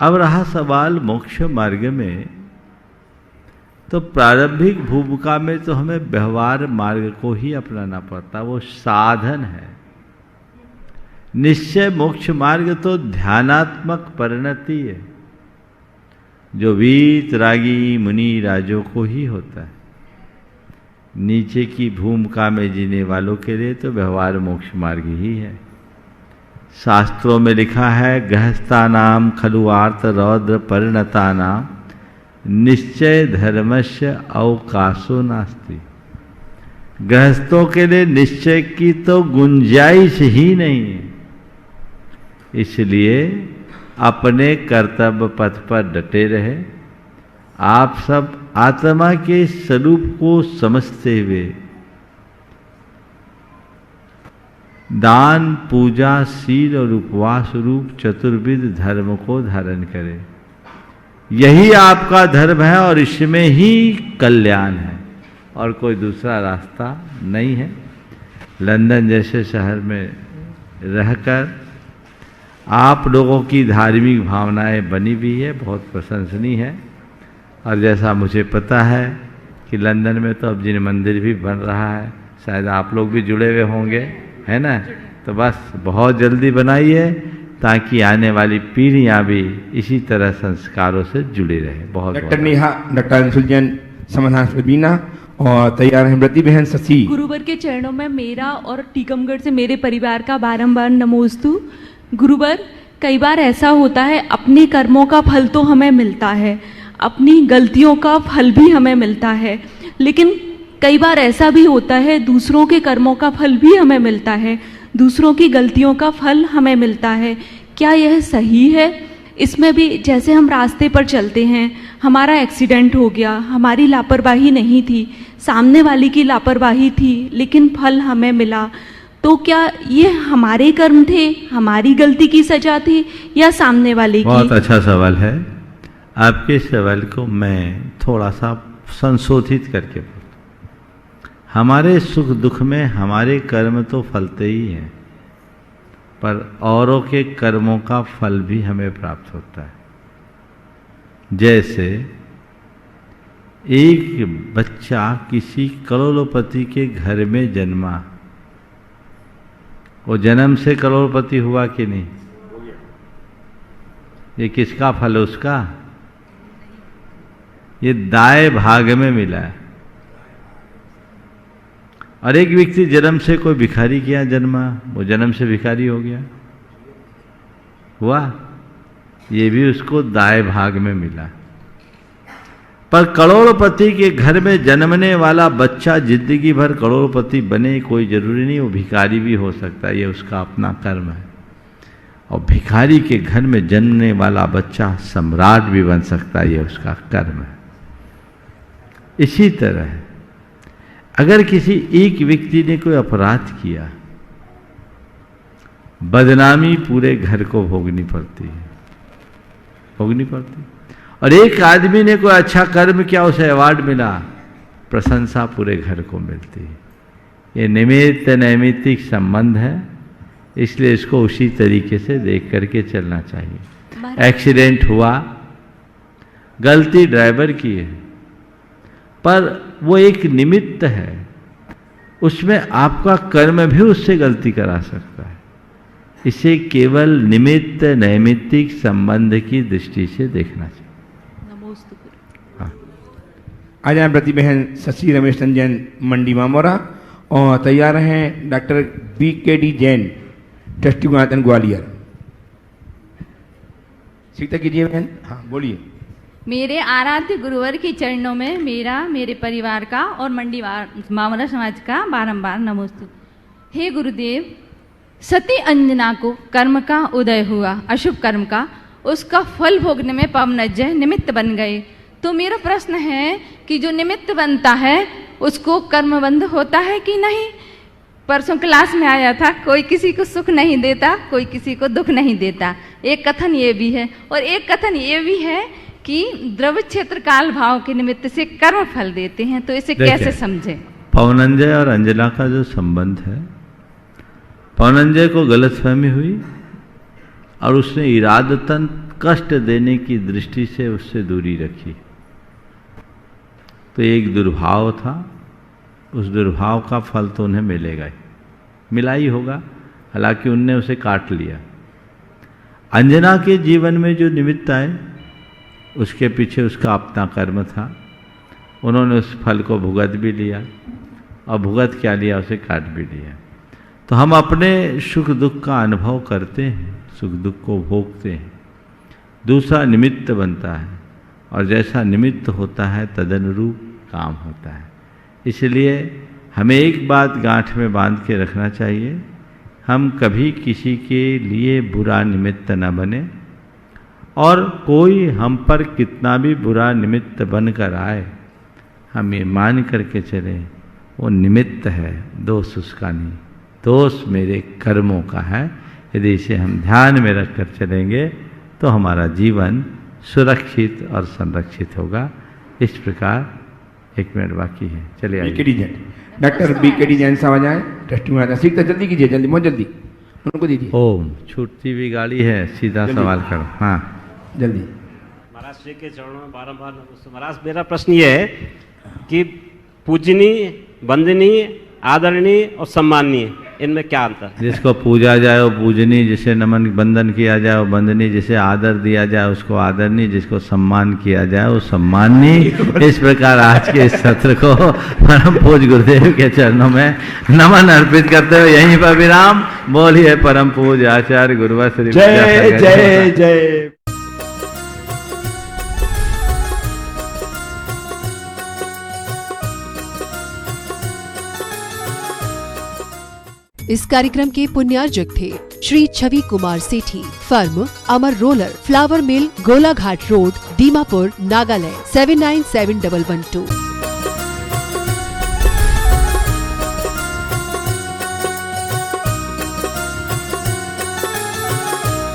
अब रहा सवाल मोक्ष मार्ग में, तो प्रारंभिक भूमिका में तो हमें व्यवहार मार्ग को ही अपनाना पड़ता, वो साधन है। निश्चय मोक्ष मार्ग तो ध्यानात्मक परिणति है, जो वीत रागी मुनि राजों को ही होता है। नीचे की भूमिका में जीने वालों के लिए तो व्यवहार मोक्ष मार्ग ही है। शास्त्रों में लिखा है, गृहस्था नाम खलुआर्थ रौद्र परिणता नाम निश्चय धर्मस्य अवकाशो नास्ति। गृहस्थों के लिए निश्चय की तो गुंजाइश ही नहीं है। इसलिए अपने कर्तव्य पथ पर डटे रहे। आप सब आत्मा के स्वरूप को समझते हुए दान, पूजा, शील और उपवास रूप चतुर्विध धर्म को धारण करें। यही आपका धर्म है और इसमें ही कल्याण है, और कोई दूसरा रास्ता नहीं है। लंदन जैसे शहर में रहकर आप लोगों की धार्मिक भावनाएं बनी हुई है, बहुत प्रशंसनीय है। और जैसा मुझे पता है कि लंदन में तो अब जिन मंदिर भी बन रहा है, शायद आप लोग भी जुड़े हुए होंगे, है ना? तो बस बहुत जल्दी बनाइए ताकि आने वाली पीढ़ियां भी इसी तरह संस्कारों से जुड़ी रहे। बहुत डॉक्टर नेहा, डॉक्टर अंशुल जैन समाधान बीना और तैयार हैं प्रति बहन शशि। गुरुवर के चरणों में मेरा और टीकमगढ़ से मेरे परिवार का बारंबार नमोस्तु। गुरुवर, कई बार ऐसा होता है अपने कर्मों का फल तो हमें मिलता है, अपनी गलतियों का फल भी हमें मिलता है, लेकिन कई बार ऐसा भी होता है दूसरों के कर्मों का फल भी हमें मिलता है, दूसरों की गलतियों का फल हमें मिलता है। क्या यह सही है? इसमें भी जैसे हम रास्ते पर चलते हैं, हमारा एक्सीडेंट हो गया, हमारी लापरवाही नहीं थी, सामने वाली की लापरवाही थी, लेकिन फल हमें मिला, तो क्या ये हमारे कर्म थे, हमारी गलती की सजा थी या सामने वाले की? बहुत अच्छा सवाल है। आपके सवाल को मैं थोड़ा सा संशोधित करके बोलूं। हमारे सुख दुख में हमारे कर्म तो फलते ही हैं, पर औरों के कर्मों का फल भी हमें प्राप्त होता है। जैसे एक बच्चा किसी करोड़पति के घर में जन्मा, वो जन्म से करोड़पति हुआ कि नहीं? ये किसका फल है उसका? ये दाएं भाग में मिला है। और एक व्यक्ति जन्म से कोई भिखारी किया जन्मा, वो जन्म से भिखारी हो गया, हुआ, ये भी उसको दाएं भाग में मिला। पर करोड़पति के घर में जन्मने वाला बच्चा जिंदगी भर करोड़पति बने कोई जरूरी नहीं, वो भिखारी भी हो सकता है, ये उसका अपना कर्म है। और भिखारी के घर में जन्मने वाला बच्चा सम्राट भी बन सकता है, ये उसका कर्म है। इसी तरह अगर किसी एक व्यक्ति ने कोई अपराध किया, बदनामी पूरे घर को भोगनी पड़ती है, भोगनी पड़ती। और एक आदमी ने कोई अच्छा कर्म किया, उसे अवार्ड मिला, प्रशंसा पूरे घर को मिलती है। ये निमित्त नैमित्तिक संबंध है, इसलिए इसको उसी तरीके से देख करके चलना चाहिए। एक्सीडेंट हुआ, गलती ड्राइवर की है, पर वो एक निमित्त है, उसमें आपका कर्म भी उससे गलती करा सकता है। इसे केवल निमित्त नैमित्तिक संबंध की दृष्टि से देखना चाहिए। हाँ। आ जाए प्रति बहन शशि रमेश जैन मंडी मामोरा और तैयार हैं डॉक्टर BKD जैन ट्रस्टी गुणातन ग्वालियर। सीता कीजिए बहन। हाँ बोलिए। मेरे आराध्य गुरुवर के चरणों में मेरा, मेरे परिवार का और मंडी मामला समाज का बारंबार नमोस्तु। हे गुरुदेव, सती अंजना को कर्म का उदय हुआ, अशुभ कर्म का, उसका फल भोगने में पवनजय निमित्त बन गए। तो मेरा प्रश्न है कि जो निमित्त बनता है उसको कर्मबंध होता है कि नहीं? परसों क्लास में आया था, कोई किसी को सुख नहीं देता, कोई किसी को दुख नहीं देता। एक कथन ये भी है, और एक कथन ये भी है कि द्रव्य क्षेत्र काल भाव के निमित्त से कर्म फल देते हैं। तो इसे कैसे समझें? पवनंजय और अंजना का जो संबंध है, पवनंजय को गलतफहमी हुई और उसने इरादतन कष्ट देने की दृष्टि से उससे दूरी रखी। तो एक दुर्भाव था, उस दुर्भाव का फल तो उन्हें मिलेगा ही, मिला ही होगा, हालांकि उनने उसे काट लिया। अंजना के जीवन में जो निमित्त आए, उसके पीछे उसका अपना कर्म था, उन्होंने उस फल को भुगत भी लिया, और भुगत क्या लिया, उसे काट भी लिया। तो हम अपने सुख दुख का अनुभव करते हैं, सुख दुख को भोगते हैं, दूसरा निमित्त बनता है, और जैसा निमित्त होता है तदनुरूप काम होता है। इसलिए हमें एक बात गांठ में बांध के रखना चाहिए, हम कभी किसी के लिए बुरा निमित्त न बने, और कोई हम पर कितना भी बुरा निमित्त बनकर आए, हम ये मान करके चलें वो निमित्त है, दोष उसका नहीं, दोष मेरे कर्मों का है। यदि इसे हम ध्यान में रखकर चलेंगे तो हमारा जीवन सुरक्षित और संरक्षित होगा। इस प्रकार 1 मिनट बाकी है, चलिए। BKD Jain, doctor BKD Jain साहब आ जाए। ट्रस्टी में सीखते जल्दी कीजिए, जल्दी, बहुत जल्दी। उनको दीजिए। ओम, छूटती हुई गाड़ी है, सीधा सवाल करो। हाँ जल्दी। महाराज श्री के चरणों में बारंबार नमस्ते। महाराज मेरा प्रश्न ये है कि पूजनीय, वंदनीय, आदरणीय और सम्माननीय, इनमें क्या अंतर? जिसको पूजा जाए वो पूजनीय, जिसे नमन वंदन किया जाए वो वंदनीय, जिसे आदर दिया जाए उसको आदरणीय, जिसको सम्मान किया जाए वो सम्माननीय। इस प्रकार आज के इस सत्र को परम पूज्य गुरुदेव के चरणों में नमन अर्पित करते हुए यहीं पर विराम। बोलिए परम पूज्य आचार्य गुरुवर श्री जय जय जय। इस कार्यक्रम के पुण्यार्जक थे श्री छवि कुमार सेठी, फर्म अमर रोलर, फ्लावर मिल, गोलाघाट रोड, दीमापुर, नागालैंड 797112।